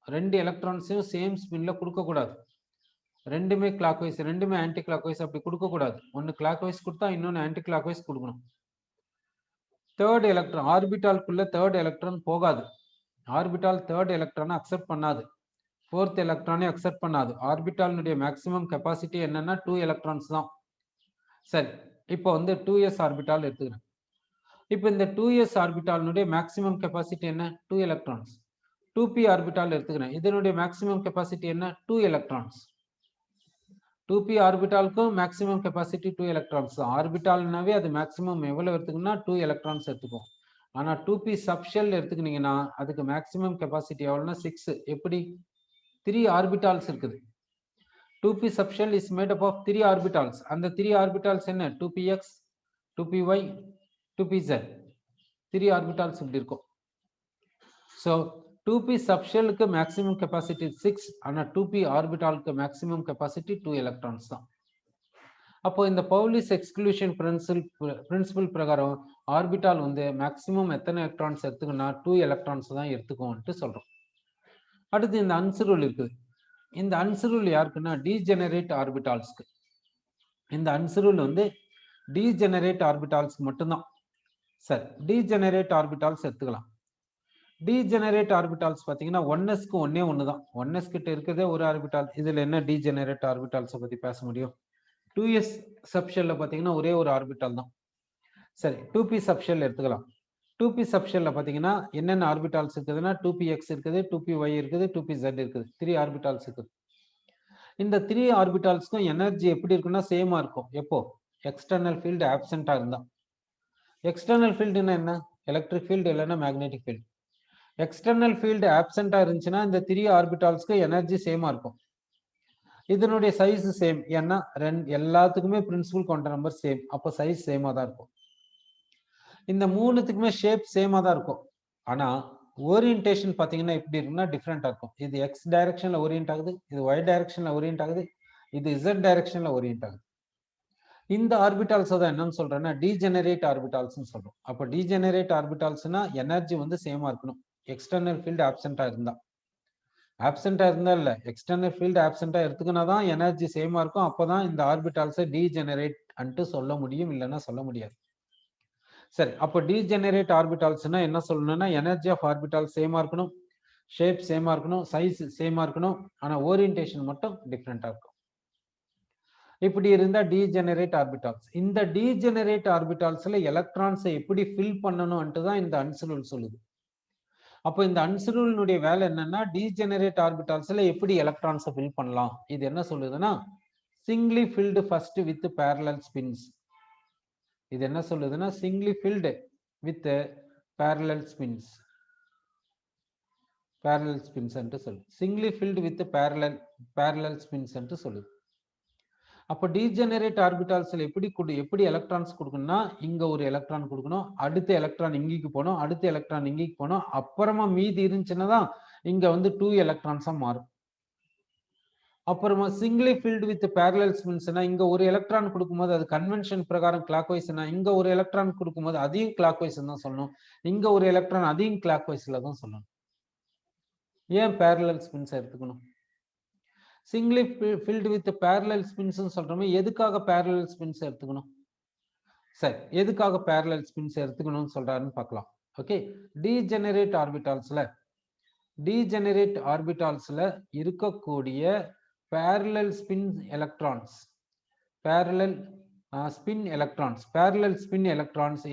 2 எலக்ட்ரான்ஸையும் சேம் ஸ்பின்ல கொடுக்கக்கூடாது. ரெண்டுமே கிளாக் வைஸ், ரெண்டுமே ஆன்டி கிளாக் வைஸ் அப்படி கொடுக்கக்கூடாது. ஒன்று கிளாக் வைஸ் கொடுத்தா இன்னொன்று ஆன்டி கிளாக் வைஸ் கொடுக்கணும். தேர்ட் எலக்ட்ரான் ஆர்பிட்டாலுக்குள்ள தேர்ட் எலக்ட்ரான் போகாது. ஆர்பிட்டால் தேர்ட் எலக்ட்ரானை அக்செப்ட் பண்ணாது. ஃபோர்த் எலக்ட்ரானை அக்செப்ட் பண்ணாது. ஆர்பிட்டாலினுடைய மேக்ஸிமம் கெப்பாசிட்டி என்னன்னா 2 எலக்ட்ரான்ஸ் தான். சரி, இப்போ வந்து 2s ஆர்பிட்டால் எடுத்துக்கிறேன். இப்போ இந்த 2s ஆர்பிட்டாலினுடைய மேக்ஸிமம் கெப்பாசிட்டி என்ன? 2 எலக்ட்ரான்ஸ். 2p ஆர்பிட்டால் எடுத்துக்கிறேன். இதனுடைய மேக்ஸிமம் கெப்பாசிட்டி என்ன? 2 எலக்ட்ரான்ஸ். 2p ஆர்பிட்டாலுக்கும் மேக்ஸிமம் கெப்பாசிட்டி 2 எலக்ட்ரான்ஸ் தான். ஆர்பிட்டால்னாவே அது மேக்ஸிமம் எவ்வளவு எடுத்துக்கணும்னா 2 எலக்ட்ரான்ஸ் எடுத்துக்கும். ஆனால் 2p சப்ஷெல் எடுத்துக்கினீங்கன்னா அதுக்கு மேக்ஸிமம் கெப்பாசிட்டி எவ்வளோன்னா 6. எப்படி? 3 ஆர்பிட்டால்ஸ் இருக்குது. 2p subshell is made up of 3 orbitals. அந்த 3 ஆர்பிட்டால்ஸ் என்ன? 2px, 2py, 2pz. 3 ஆர்பிட்டால்ஸ் இப்படி இருக்கும். ஸோ 2p சப்ஷெல்லுக்கு மேக்ஸிமம் கெப்பாசிட்டி 6. ஆனால் 2p ஆர்பிட்டாலுக்கு மேக்ஸிமம் கெப்பாசிட்டி 2 எலக்ட்ரான்ஸ் தான். அப்போ இந்த பவுலிஸ் எக்ஸ்க்ளூஷன் பிரின்சிபல் பிரகாரம் ஆர்பிட்டால் வந்து மேக்ஸிமம் எத்தனை எலக்ட்ரான்ஸ் எடுத்துக்கணும்னா 2 எலக்ட்ரான்ஸ் தான் எடுத்துக்கும்ட்டு சொல்றோம். அடுத்து இந்த அன்சரூல் இருக்குது. இந்த அன்சரூல் யாருக்குன்னா டீஜெனரேட் ஆர்பிட்டால்ஸ்க்கு. இந்த அன்சரூல் வந்து டீஜெனரேட் ஆர்பிட்டால்ஸ்க்கு மட்டும்தான். சரி, டீஜெனரேட் ஆர்பிட்டால்ஸ் எடுத்துக்கலாம். டீஜெனரேட் ஆர்பிட்டால்ஸ் பார்த்தீங்கன்னா 1sக்கு ஒன்னே ஒன்று தான். 1s கிட்ட இருக்கிறதே ஒரு ஆர்பிட்டால். இதில் என்ன டீஜெனரேட் ஆர்பிட்டால்ஸை பற்றி பேச முடியும்? 2s சப்ஷெல்ல பார்த்தீங்கன்னா ஒரே ஒரு ஆர்பிட்டால் தான். சரி, 2p சப்ஷெல் எடுத்துக்கலாம். 2p சப்ஷெல்ல பார்த்தீங்கன்னா என்னென்ன ஆர்பிட்டால்ஸ் இருக்குதுன்னா 2px இருக்குது, 2py இருக்குது, 2pz இருக்குது. 3 ஆர்பிட்டால்ஸ் இருக்குது. இந்த 3 ஆர்பிட்டால்ஸ்க்கும் எனர்ஜி எப்படி இருக்குன்னா சேமா இருக்கும். எப்போ? எக்ஸ்டர்னல் ஃபீல்டு ஆப்சென்டா இருந்தா. எக்ஸ்டர்னல் ஃபீல்டுன்னா என்ன? எலக்ட்ரிக் ஃபீல்டு இல்லைன்னா மேக்னெட்டிக் ஃபீல்டு. எக்ஸ்டர்னல் ஃபீல்டு ஆப்சென்டா இருந்துச்சுன்னா இந்த 3 ஆர்பிட்டால்ஸ்க்கு எனர்ஜி சேமா இருக்கும். இதனுடைய சைஸ் சேம். ஏன்னா எல்லாத்துக்குமே பிரின்சிபல் குவாண்டம் நம்பர் சேம். அப்போ சைஸ் சேமா தான் இருக்கும். இந்த மூணுத்துக்குமே ஷேப் சேமா தான் இருக்கும். ஆனா ஓரியன்டேஷன் பார்த்தீங்கன்னா எப்படி இருக்குன்னா டிஃப்ரெண்டா இருக்கும். இது எக்ஸ் டைரக்ஷன்ல ஓரியன்ட் ஆகுது, இது ஒய் டைரக்ஷன்ல ஓரியன்ட் ஆகுது, இது இசட் டைரக்ஷன்ல ஓரியன்ட் ஆகுது. இந்த ஆர்பிட்டால்ஸ் தான் என்னன்னு சொல்றேன்னா டீஜெனரேட் ஆர்பிட்டால்ஸ்னு சொல்றோம். அப்போ டீஜெனரேட் ஆர்பிட்டால்ஸ்னா எனர்ஜி வந்து சேமா இருக்கணும். எக்ஸ்டர்னல் ஃபீல்டு ஆப்சென்டா இருந்தா. ஆப்சென்டா இருந்தா இல்ல, எக்ஸ்டர்னல் ஃபீல்டு ஆப்சென்டா எடுத்துக்கினா தான் எனர்ஜி சேமா இருக்கும். அப்போதான் இந்த ஆர்பிட்டால்ஸை டீஜெனரேட் அன்ட்டு சொல்ல முடியும், இல்லைன்னா சொல்ல முடியாது. சரி, அப்போ டீஜெனரேட் ஆர்பிட்டால்ஸ்னா என்ன சொல்லணும்னா எனர்ஜி ஆஃப் ஆர்பிட்டால் சேமா இருக்கணும், ஷேப் சேமா இருக்கணும், சைஸ் சேமா இருக்கணும். ஆனா ஓரியன்டேஷன் மட்டும் டிஃப்ரெண்டா இருக்கும். இப்படி இருந்தா டீஜெனரேட் ஆர்பிட்டால்ஸ். இந்த டீஜெனரேட் ஆர்பிட்டால்ஸ்ல எலக்ட்ரான்ஸை எப்படி ஃபில் பண்ணணும்ட்டு தான் இந்த அன்சரூல் சொல்லுது. அப்போ இந்த அன்சரூலினுடைய வேலை என்னன்னா டீஜெனரேட் ஆர்பிட்டால்ஸ்ல எப்படி எலக்ட்ரான்ஸை ஃபில் பண்ணலாம். இது என்ன சொல்லுதுன்னா singly filled first with parallel spins. இது என்ன சொல்லுதுன்னா singly filled with parallel spins. Parallel spins என்று சொல்லு. Singly filled with parallel spins என்று சொல்லுது. அப்போ டீஜெனரேட் ஆர்பிட்டால்ஸ்ல எப்படி எலக்ட்ரான்ஸ் கொடுக்கணும்னா இங்க ஒரு எலக்ட்ரான் கொடுக்கணும், அடுத்த எலக்ட்ரான் இங்கேக்கு போகணும், அடுத்த எலக்ட்ரான் இங்கேக்கு போகணும், அப்புறமா மீதி இருந்துச்சுன்னா தான் இங்க வந்து 2 எலக்ட்ரான்ஸா மாறும். அப்புறமா சிங்கிளி ஃபில்டு வித் பேரலல் ஸ்பின்ஸ்னா இங்க ஒரு எலக்ட்ரான் கொடுக்கும்போது அது கன்வென்ஷன் பிரகாரம் கிளாக் வைஸ்னா இங்க ஒரு எலக்ட்ரான் கொடுக்கும்போது அதையும் கிளாக் வைஸ் தான் சொல்லணும், இங்க ஒரு எலக்ட்ரான் அதையும் கிளாக் வைஸ்ல தான் சொல்லணும். ஏன் பேரலல் ஸ்பின்ஸ் எடுத்துக்கணும்? Singly field with parallel spins சொல்றோமே, எதுக்காக பேரலல் ஸ்பின்ஸ் எடுத்துக்கணும்? சரி, எதுக்காக பேரலல் ஸ்பின்ஸ் எடுத்துக்கணும்னு சொல்றாருன்னு பார்க்கலாம். ஓகே, டீஜெனரேட் ஆர்பிட்டால்ஸ்ல இருக்கக்கூடிய parallel spin electrons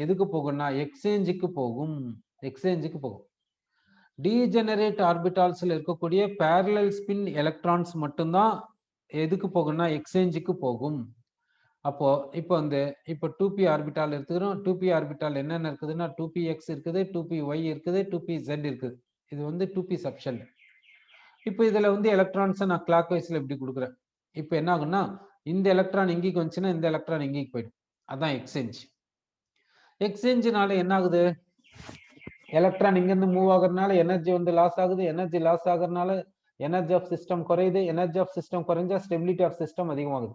எதுக்கு போகும்னா எக்ஸ்சேஞ்சுக்கு போகும். டீஜெனரேட் ஆர்பிட்டால்ஸ்ல இருக்கக்கூடிய parallel spin electrons மட்டும்தான் எதுக்கு போகும்னா எக்ஸ்சேஞ்சுக்கு போகும். அப்போ இப்போ வந்து இப்போ 2p ஆர்பிட்டால் எடுத்துக்கிறோம். 2p ஆர்பிட்டால் என்னென்ன இருக்குதுன்னா 2px இருக்குது, 2py இருக்குது, 2pz இருக்குது. இது வந்து 2p சப்ஷெல். இப்போ இதுல வந்து எலக்ட்ரான்ஸை நான் கிளாக் வைஸ்ல இப்படி கொடுக்குறேன். இப்போ என்ன ஆகும்னா இந்த எலக்ட்ரான் எங்கேக்கு வந்துச்சுன்னா இந்த எலக்ட்ரான் எங்கேக்கு போயிடும். அதான் எக்ஸ்சேஞ்சினால என்ன ஆகுது? எலக்ட்ரான் இங்கிருந்து மூவ் ஆகுறதுனால எனர்ஜி வந்து லாஸ் ஆகுது. எனர்ஜி லாஸ் ஆகுறதுனால எனர்ஜி ஆஃப் சிஸ்டம் குறையுது. எனர்ஜி ஆஃப் சிஸ்டம் குறைஞ்சா ஸ்டெபிலிட்டி ஆஃப் சிஸ்டம் அதிகமாகுது.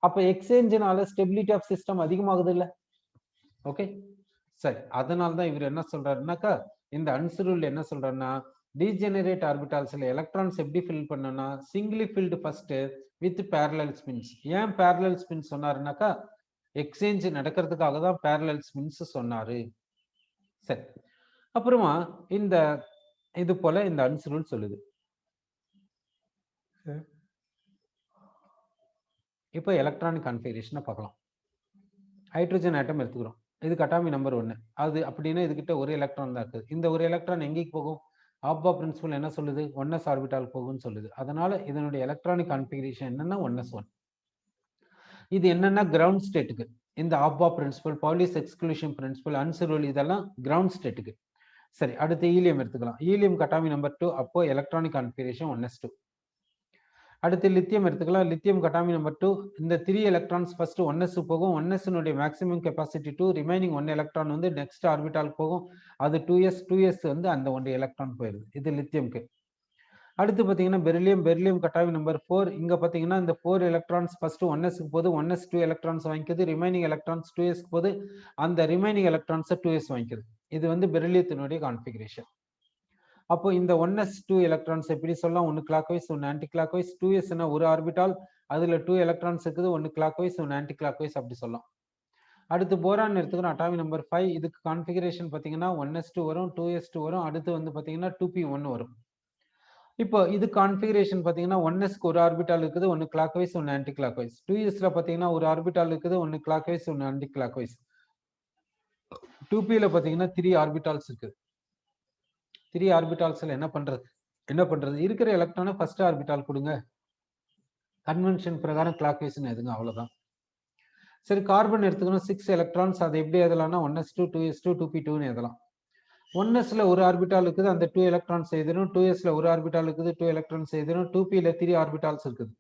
அப்ப எக்ஸ்சேஞ்சினால ஸ்டெபிலிட்டி ஆஃப் சிஸ்டம் அதிகமாகுது இல்ல? ஓகே, சரி. அதனால தான் இவர் என்ன சொல்றாருன்னாக்கா இந்த அன்சரூல் என்ன சொல்றாருன்னா டீஜெனரேட் ஆர்பிட்டால்ஸ்ல எலக்ட்ரான்ஸ் எப்படி ஃபில் பண்ணனா singly filled first with parallel spins. ஏன் பேரலல் ஸ்பின்ஸ் சொன்னாருனாக்கா எக்ஸ்சேஞ்ச் நடக்கிறதுக்காக தான் பேரலல் ஸ்பின்ஸ் சொன்னாரு. சரி, அப்புறமா இந்த இது போல இந்த அன்சரூல் சொல்லுது. இப்போ எலக்ட்ரானிக் கான்ஃபிகரேஷனை பார்க்கலாம். ஹைட்ரஜன் ஆட்டம் எடுத்துக்கிறோம். இது அட்டாமி நம்பர் 1. அது அப்படின்னா இதுகிட்ட ஒரு எலக்ட்ரான் தான் இருக்குது. இந்த ஒரு எலக்ட்ரான் எங்கேக்கு போகும்? ஆப்பா பிரின்சிபல் என்ன சொல்லுது? 1s ஆர்பிட்டால் போகும்னு சொல்லுது. அதனால இதனுடைய எலக்ட்ரானிக் கான்ஃபிகரேஷன் என்னன்னா 1s1. இது என்னன்னா கிரவுண்ட் ஸ்டேட்டுக்கு. இந்த ஆப்பா பிரின்சிபல், பவுலிஸ் எக்ஸ்க்ளூஷன் பிரின்சிபல், அன்சரூல் இதெல்லாம் கிரவுண்ட் ஸ்டேட்டுக்கு. சரி, அடுத்து ஈலியம் எடுத்துக்கலாம். Helium அட்டாமி number 2. அப்போ எலக்ட்ரானிக் கான்ஃபிகரேஷன் 1s2. அடுத்து லித்தியம் எடுத்துக்கலாம். Lithium அட்டாமி number 2. இந்த 3 எலக்ட்ரான்ஸ் ஃபர்ஸ்ட் 1s போகும். 1s maximum capacity 2. Remaining 1 electron வந்து நெக்ஸ்ட் ஆர்பிட்டால் போகும். அது 2s வந்து அந்த 1 எலக்ட்ரான் போயிருது. இது லித்தியம்க்கு. அடுத்து பார்த்தீங்கன்னா பெரிலியம் அட்டாமி நம்பர் 4. இங்க பார்த்தீங்கன்னா இந்த 4 எலக்ட்ரான்ஸ் ஃபர்ஸ்ட் 1s போது. 1s 2 electrons வாங்கிக்குது. Remaining electrons 2s போது. அந்த ரிமைனிங் எலக்ட்ரான்ஸ் 2s வாங்கிக்குது. இது வந்து பெரிலியத்தினுடைய கான்ஃபிகரேஷன். அப்போ இந்த 1s 2 எலக்ட்ரான்ஸ் எப்படி சொல்லலாம்? ஒன்னு கிளாக் வைஸ், ஒன்னு ஆன்டி கிளாக் வைஸ். 2s ஒரு ஆர்பிட்டால், அதுல 2 எலக்ட்ரான்ஸ் இருக்குது. ஒன்னு கிளாக் வைஸ், ஒன்னு ஆன்டி கிளாக் வைஸ் அப்படி சொல்லலாம். அடுத்து போரான் எடுத்துக்கிறோம். அட்டாமி நம்பர் 5. இதுக்கு கான்ஃபிகரேஷன் பார்த்தீங்கன்னா 1s2 வரும், 2s2 வரும். அடுத்து வந்து பார்த்தீங்கன்னா 2p1 வரும். இப்போ இது கான்ஃபிகரேஷன் பார்த்தீங்கன்னா 1sக்கு ஒரு ஆர்பிட்டால் இருக்குது, ஒன்னு கிளாக் வைஸ், ஒன்னு ஆன்டி கிளாக் வைஸ். 2sல பார்த்தீங்கன்னா ஒரு ஆர்பிட்டால் இருக்குது, ஒன்னு கிளாக் வைஸ், ஒன்னு ஆன்டி கிளாக் வைஸ். 2pல பார்த்தீங்கன்னா 3 ஆர்பிட்டால்ஸ் இருக்குது. 3 ஆர்பிட்டால்ஸ்ல என்ன பண்றது? இருக்கிற எலக்ட்ரானை ஃபர்ஸ்ட் ஆர்பிட்டால் கொடுங்க. கன்வென்ஷன் பிரகாரம் கிளாக் வைஸ்னு எதுங்க, அவ்வளவுதான். சரி, கார்பன் எடுத்துக்கணும். 6 எலக்ட்ரான்ஸ். அதை எப்படி எழுதலாம்னா 1s2 2s2 2p2ன்னு எழுதலாம். 1sல ஒரு ஆர்பிட்டால் இருக்குது, அந்த 2 எலக்ட்ரான்ஸ் எழுதணும். 2sல ஒரு ஆர்பிட்டால் இருக்குது, 2 எலக்ட்ரான்ஸ் எழுதணும். 2pல 3 ஆர்பிட்டால்ஸ் இருக்குது.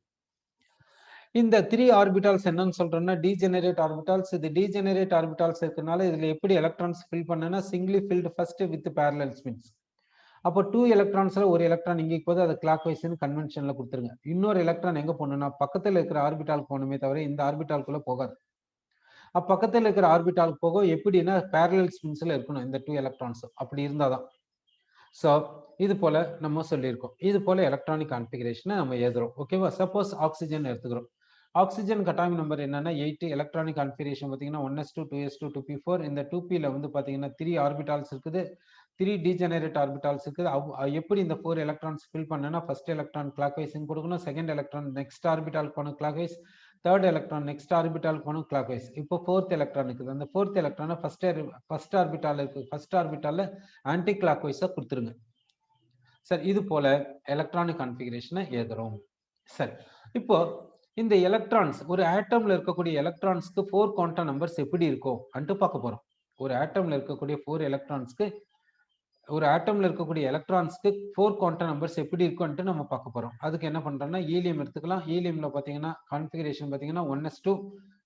இந்த 3 ஆர்பிட்டால்ஸ் என்னன்னு சொல்றோம்னா டீஜெனரேட் ஆர்பிட்டால்ஸ். இது டீஜெனரேட் ஆர்பிட்டால்ஸ் இருக்கனால இதுல எப்படி எலக்ட்ரான்ஸ் ஃபில் பண்ணனா singly filled first with parallel spins. அப்போ 2 எலக்ட்ரான்ஸ்ல ஒரு எலக்ட்ரான் இங்கே போது, அதை கிளாக் வைஸ்னு கன்வென்ஷன்ல கொடுத்துருங்க. இன்னொரு எலக்ட்ரான் எங்க போகணும்னா பக்கத்துல இருக்கிற ஆர்பிட்டால் போகணுமே தவிர இந்த ஆர்பிட்டால்குள்ள போகாது. அப்ப பக்கத்துல இருக்கிற ஆர்பிட்டால் போக எப்படின்னா பேரலல் ஸ்பின்ஸ்ல இருக்கணும் இந்த 2 எலக்ட்ரான்ஸ். அப்படி இருந்தாதான். ஸோ இது போல நம்ம சொல்லியிருக்கோம். இது போல எலக்ட்ரானிக் கான்ஃபிகரேஷனை நம்ம எழுதுறோம். ஓகேவா? சப்போஸ் ஆக்சிஜன் எடுத்துக்கிறோம். ஆக்சிஜன் அட்டாமிக் நம்பர் என்னன்னா 8. எலக்ட்ரானிக் கான்ஃபிகரேஷன் பார்த்தீங்கன்னா 1s2 2s2 2p4. இந்த 2pல வந்து பார்த்தீங்கன்னா 3 ஆர்பிட்டால்ஸ் இருக்குது, 3 டீஜெனரேட் ஆர்பிட்டால்ஸ் இருக்குது. எப்படி இந்த 4 எலக்ட்ரான்ஸ் ஃபில் பண்ணனா ஃபர்ஸ்ட் எலக்ட்ரான் கிளாக் வைஸ் கொடுக்கணும், செகண்ட் எலக்ட்ரான் நெக்ஸ்ட் ஆர்பிட்டால் போகணும் clockwise, third electron next orbital போகணும் கிளாக் வைஸ். இப்போ 4th எலக்ட்ரான் இருக்குது. அந்த 4th எலக்ட்ரானை ஃபர்ஸ்ட் ஆர்பிட்டால் இருக்கு, ஃபர்ஸ்ட் ஆர்பிட்டால ஆன்டி கிளாக் வைஸா கொடுத்துருங்க. சரி, இது போல எலக்ட்ரானிக் கான்ஃபிகரேஷனை எழுதுறோம். சரி, இப்போ இந்த எலக்ட்ரான்ஸ் ஒரு ஆட்டம்ல இருக்கக்கூடிய எலக்ட்ரான்ஸ்க்கு 4 குவாண்டம் நம்பர்ஸ் எப்படி இருக்கும் அன்ட்டு பார்க்க போறோம். ஒரு ஆட்டம்ல இருக்கக்கூடிய 4 எலக்ட்ரான்ஸ்க்கு ஒரு ஆட்டம்ல இருக்கக்கூடிய எலக்ட்ரான்ஸ்க்கு 4 குவாண்டம் நம்பர்ஸ் எப்படி இருக்கும்னு நம்ம பார்க்க போறோம். அதுக்கு என்ன பண்றோம்னா ஹீலியம் எடுத்துக்கலாம். ஹீலியம்ல பாத்தீங்கன்னா கான்ஃபிகரேஷன் பாத்தீங்கன்னா 1s2.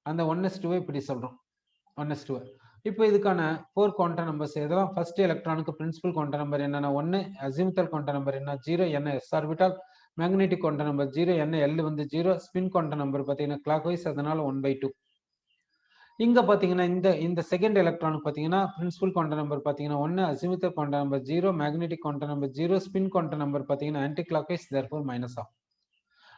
அந்த 1s2 இப்படி சொல்றோம். 1s2. இப்போ இதுக்கான 4 குவாண்டம் நம்பர்ஸ் எதெல்லாம்? ஃபர்ஸ்ட் எலக்ட்ரானுக்கு பிரின்சிபல் குவாண்டம் நம்பர் என்னன்னா 1, அசிமுதல் குவாண்டம் நம்பர் என்ன 0, என்ன s orbital, magnetic quantum number 0, என்ன l வந்து 0, ஸ்பின் குவாண்டம் நம்பர் பாத்தீங்கன்னா கிளாக்வைஸ், அதனால 1/2. இங்க பாத்தீங்கன்னா இந்த செகண்ட் எலக்ட்ரானுக்கு பாத்தீங்கன்னா பிரின்சிபல் குவாண்டம் நம்பர் பாத்தீங்கன்னா 1, azimuthal quantum number 0, magnetic quantum number 0, spin quantum number பாத்தீங்கன்னா anticlockwise, therefore minus half.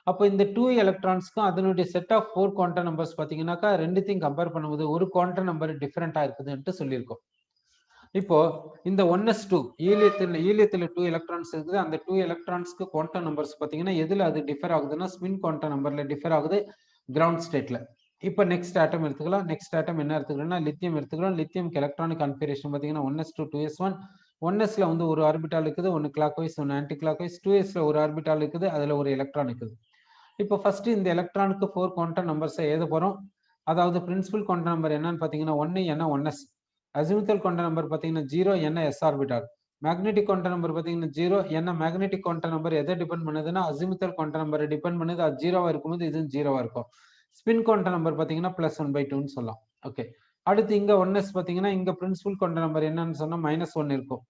அப்போ இந்த 2 எலக்ட்ரான்ஸ்க்கும் அதனுடைய செட் ஆஃப் 4 குவாண்டம் நம்பர்ஸ் பாத்தீங்கன்னாக்கா ரெண்டுத்தையும் கம்பேர் பண்ணும்போது ஒரு குவாண்டம் நம்பர் டிஃபரெண்டா இருக்குதுன்னு சொல்லியிருக்கோம். இப்போ இந்த 1s2 ஈலியத்துல 2 எலக்ட்ரான்ஸ் இருக்குது. அந்த 2 எலக்ட்ரான்ஸ்க்கு குவாண்டம் நம்பர்ஸ் பாத்தீங்கன்னா எதுல அது டிஃபர் ஆகுதுன்னா ஸ்பின் குவாண்டம் நம்பர்ல டிஃபர் ஆகுது, கிரவுண்ட் ஸ்டேட்ல. இப்போ நெக்ஸ்ட் ஆட்டம் எடுத்துக்கலாம். நெக்ஸ்ட் ஆட்டம் என்ன எடுத்துக்கிறோம்னா லித்தியம் எடுத்துக்கிறோம். லித்தியம்க்கு எலக்ட்ரானிக் கான்ஃபிகரேஷன் பாத்தீங்கன்னா 1s2 2s1. 1sல வந்து ஒரு ஆர்பிட்டால் இருக்குது, ஒன்னு கிளாக்வைஸ், ஒன்னு ஆன்டி கிளாக்வைஸ். 2sல ஒரு ஆர்பிட்டால் இருக்குது, அதுல ஒரு எலக்ட்ரான் இருக்குது. இப்போ ஃபர்ஸ்ட் இந்த எலக்ட்ரானுக்கு 4 குவாண்டம் நம்பர்ஸை எழுத போறோம். அதாவது பிரின்சிபல் குவாண்டம் நம்பர் என்னன்னு பாத்தீங்கன்னா 1, என்ன 1s. அசிமுதல் குவாண்டம் நம்பர் பாத்தீங்கன்னா 0, என்ன s orbital. Magnetic quantum number பாத்தீங்கன்னா 0, என்ன மேக்னெட்டிக் குவாண்டம் நம்பர் எதை டிபெண்ட் பண்ணுதுன்னா அசிமுதல் குவாண்டம் நம்பரை டிபெண்ட் பண்ணுது. அது 0வா இருக்கும்போது இதுவும் 0வா இருக்கும். ஸ்பின் குவாண்டம் நம்பர் பாத்தீங்கன்னா +1/2ன்னு சொல்லலாம். ஓகே. அடுத்து இங்க 1s பாத்தீங்கன்னா இங்க பிரின்சிபல் குவாண்டம் நம்பர் என்னன்னு சொன்னா -1 இருக்கும்.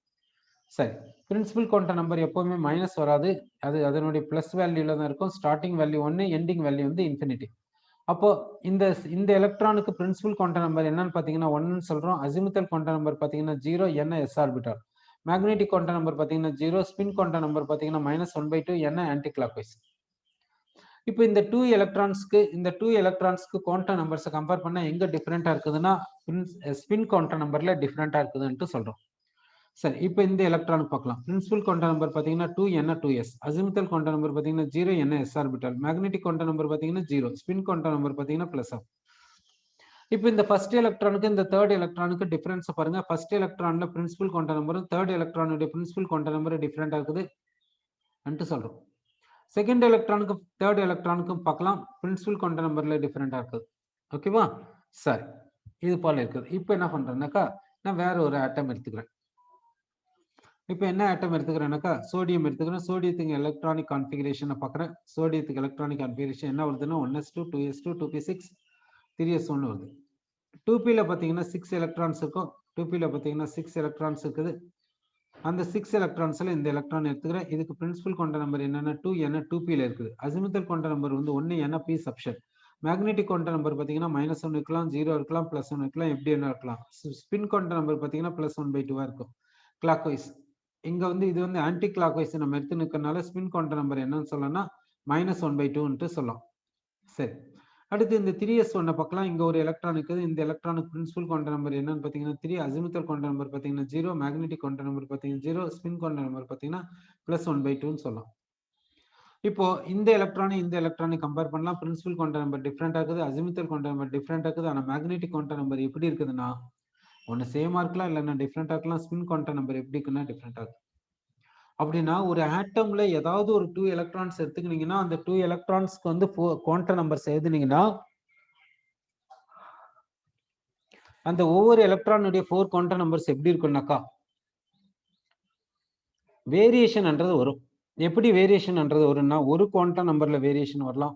சரி, பிரின்சிபல் குவாண்டம் நம்பர் எப்பவுமே மைனஸ் வராது. அது அதனுடைய பிளஸ் வேல்யூல தான் இருக்கும். ஸ்டார்டிங் வேல்யூ 1, எண்டிங் வேல்யூ வந்து இன்ஃபினிட்டி. அப்போ இந்த எலக்ட்ரானுக்கு பிரின்சிபல் குவாண்டம் நம்பர் என்னன்னு பாத்தீங்கன்னா 1ன்னு சொல்றோம். அசிமுதல் குவாண்டம் நம்பர் பாத்தீங்கன்னா 0, என்ன s orbital. Magnetic quantum number பாத்தீங்கன்னா 0, ஸ்பின் குவாண்டம் நம்பர் பாத்தீங்கன்னா -1/2, என்ன ஆன்டி கிளாக்வைஸ். இப்போ இந்த 2 எலக்ட்ரான்ஸ்க்கு குவாண்டம் நம்பர்ஸை கம்பேர் பண்ணா எங்க டிஃபரெண்டா இருக்குதுன்னா ஸ்பின் குவாண்டம் நம்பர்ல டிஃபரெண்டா இருக்குதுன்னு சொல்றோம். சரி, இப்போ இந்த எலக்ட்ரானுக்கு பார்க்கலாம். பிரின்சிபல் குவாண்டம் நம்பர் பாத்தீங்கன்னா 2, என்ன 2s. அசிமுதல் குவாண்டம் நம்பர் பாத்தீங்கன்னா 0, என்ன s orbital. Magnetic quantum number பாத்தீங்கன்னா 0, ஸ்பின் குவாண்டம் நம்பர் பாத்தீங்கன்னா +. இப்போ இந்த ஃபர்ஸ்ட் எலக்ட்ரானுக்கு இந்த தேர்ட் எலக்ட்ரானுக்கு டிஃபரன்ஸ் பாருங்க. ஃபர்ஸ்ட் எலக்ட்ரான்ல பிரின்சிபல் குவாண்டம் நம்பரும் தேர்ட் எலக்ட்ரானுடைய பிரின்சிபல் குவாண்டம் நம்பர் டிஃபரெண்டா இருக்குது என்று சொல்றோம். செகண்ட் எலக்ட்ரானுக்கு தேர்ட் எலக்ட்ரானுக்கும் பார்க்கலாம். பிரின்சிபல் குவாண்டம் நம்பர்ல டிஃபரெண்டா இருக்குது. ஓகேவா? சரி, இது போல இருக்குது. இப்போ என்ன பண்றேன்னாக்கா நான் வேற ஒரு ஆட்டம் எடுத்துக்கிறேன். இப்போ என்ன ஆட்டம் எடுத்துக்கிறேன்னாக்கா சோடியம் எடுத்துக்கிறேன். சோடியத்துக்கு எலக்ட்ரானிக் கான்ஃபிகரேஷனை பார்க்குறேன். சோடியத்துக்கு எலக்ட்ரானிக் கான்ஃபிகரேஷன் என்ன வருதுன்னா 1s2 2s2 2p6 3s1 வருது. 2pல பார்த்தீங்கன்னா 6 எலக்ட்ரான்ஸ் இருக்கும். 2pல பார்த்தீங்கன்னா 6 எலக்ட்ரான்ஸ் இருக்குது. அந்த 6 எலக்ட்ரான்ஸ்ல இந்த எலக்ட்ரான் எடுத்துக்கிறேன். இதுக்கு பிரின்சிபல் குவாண்டம் நம்பர் என்னன்னா 2, என்ன 2pல இருக்குது. அசிமுதல் குவாண்டம் நம்பர் வந்து 1, என்ன p சப்ஷன். மேக்னெட்டிக் குவாண்டம் நம்பர் பார்த்தீங்கன்னா -1 இருக்கலாம், 0 இருக்கலாம், +1 இருக்கலாம், எப்படி என்ன இருக்கலாம். ஸ்பின் குவாண்டம் நம்பர் பார்த்தீங்கன்னா +1/2 இருக்கும். கிளாக்வைஸ் இங்க வந்து இது வந்து ஆன்டி கிளாக்வைஸ் நம்ம எடுத்து நிற்கிறனால ஸ்பின் குவாண்டம் நம்பர் என்னன்னு சொல்லலாம்னா -1/2 சொல்லலாம். சரி, அடுத்து இந்த 3s1 பார்க்கலாம். இங்க ஒரு எலக்ட்ரான் இருக்குது. இந்த எலக்ட்ரானுக்கு பிரின்சிபல் குவாண்டம் நம்பர் என்னன்னு பாத்தீங்கன்னா 3, அசிமுதல் குவாண்டம் நம்பர் பாத்தீங்கன்னா 0, மேக்னெட்டிக் குவாண்டம் நம்பர் பாத்தீங்கன்னா 0, ஸ்பின் குவாண்டம் நம்பர் பாத்தீங்கன்னா +1/2ன்னு சொல்லலாம். இப்போ இந்த எலக்ட்ரானை கம்பேர் பண்ணலாம். பிரின்சிபல் குவாண்டம் நம்பர் டிஃபரெண்டா இருக்குது, அசிமுதல் குவாண்டம் நம்பர் டிஃபரெண்டா இருக்குது. ஆனா மேக்னெட்டிக் குவாண்டம் நம்பர் எப்படி இருக்குதுன்னா ஒன்னு சேமா இருக்கலாம், இல்லைன்னா டிஃபரெண்டா இருக்கலாம். ஸ்பின் குவாண்டம் நம்பர் எப்படி இருக்குன்னா டிஃபரெண்டா இருக்கு. அப்படின்னா ஒரு ஆட்டம்ல ஏதாவது ஒரு 2 எலக்ட்ரான்ஸ் எடுத்துக்கிட்டீங்கன்னா அந்த 2 எலக்ட்ரான்ஸ்க்கு வந்து குவாண்டம் நம்பர்ஸ் எழுதுனீங்கன்னா அந்த ஒவ்வொரு எலக்ட்ரானுடைய 4 குவாண்டம் நம்பர்ஸ் எப்படி இருக்கும்னாக்கா வேரியேஷன்ன்றது வரும். எப்படி வேரியேஷன்ன்றது வரும்னா ஒரு குவாண்டம் நம்பர்ல வேரியேஷன் வரலாம்,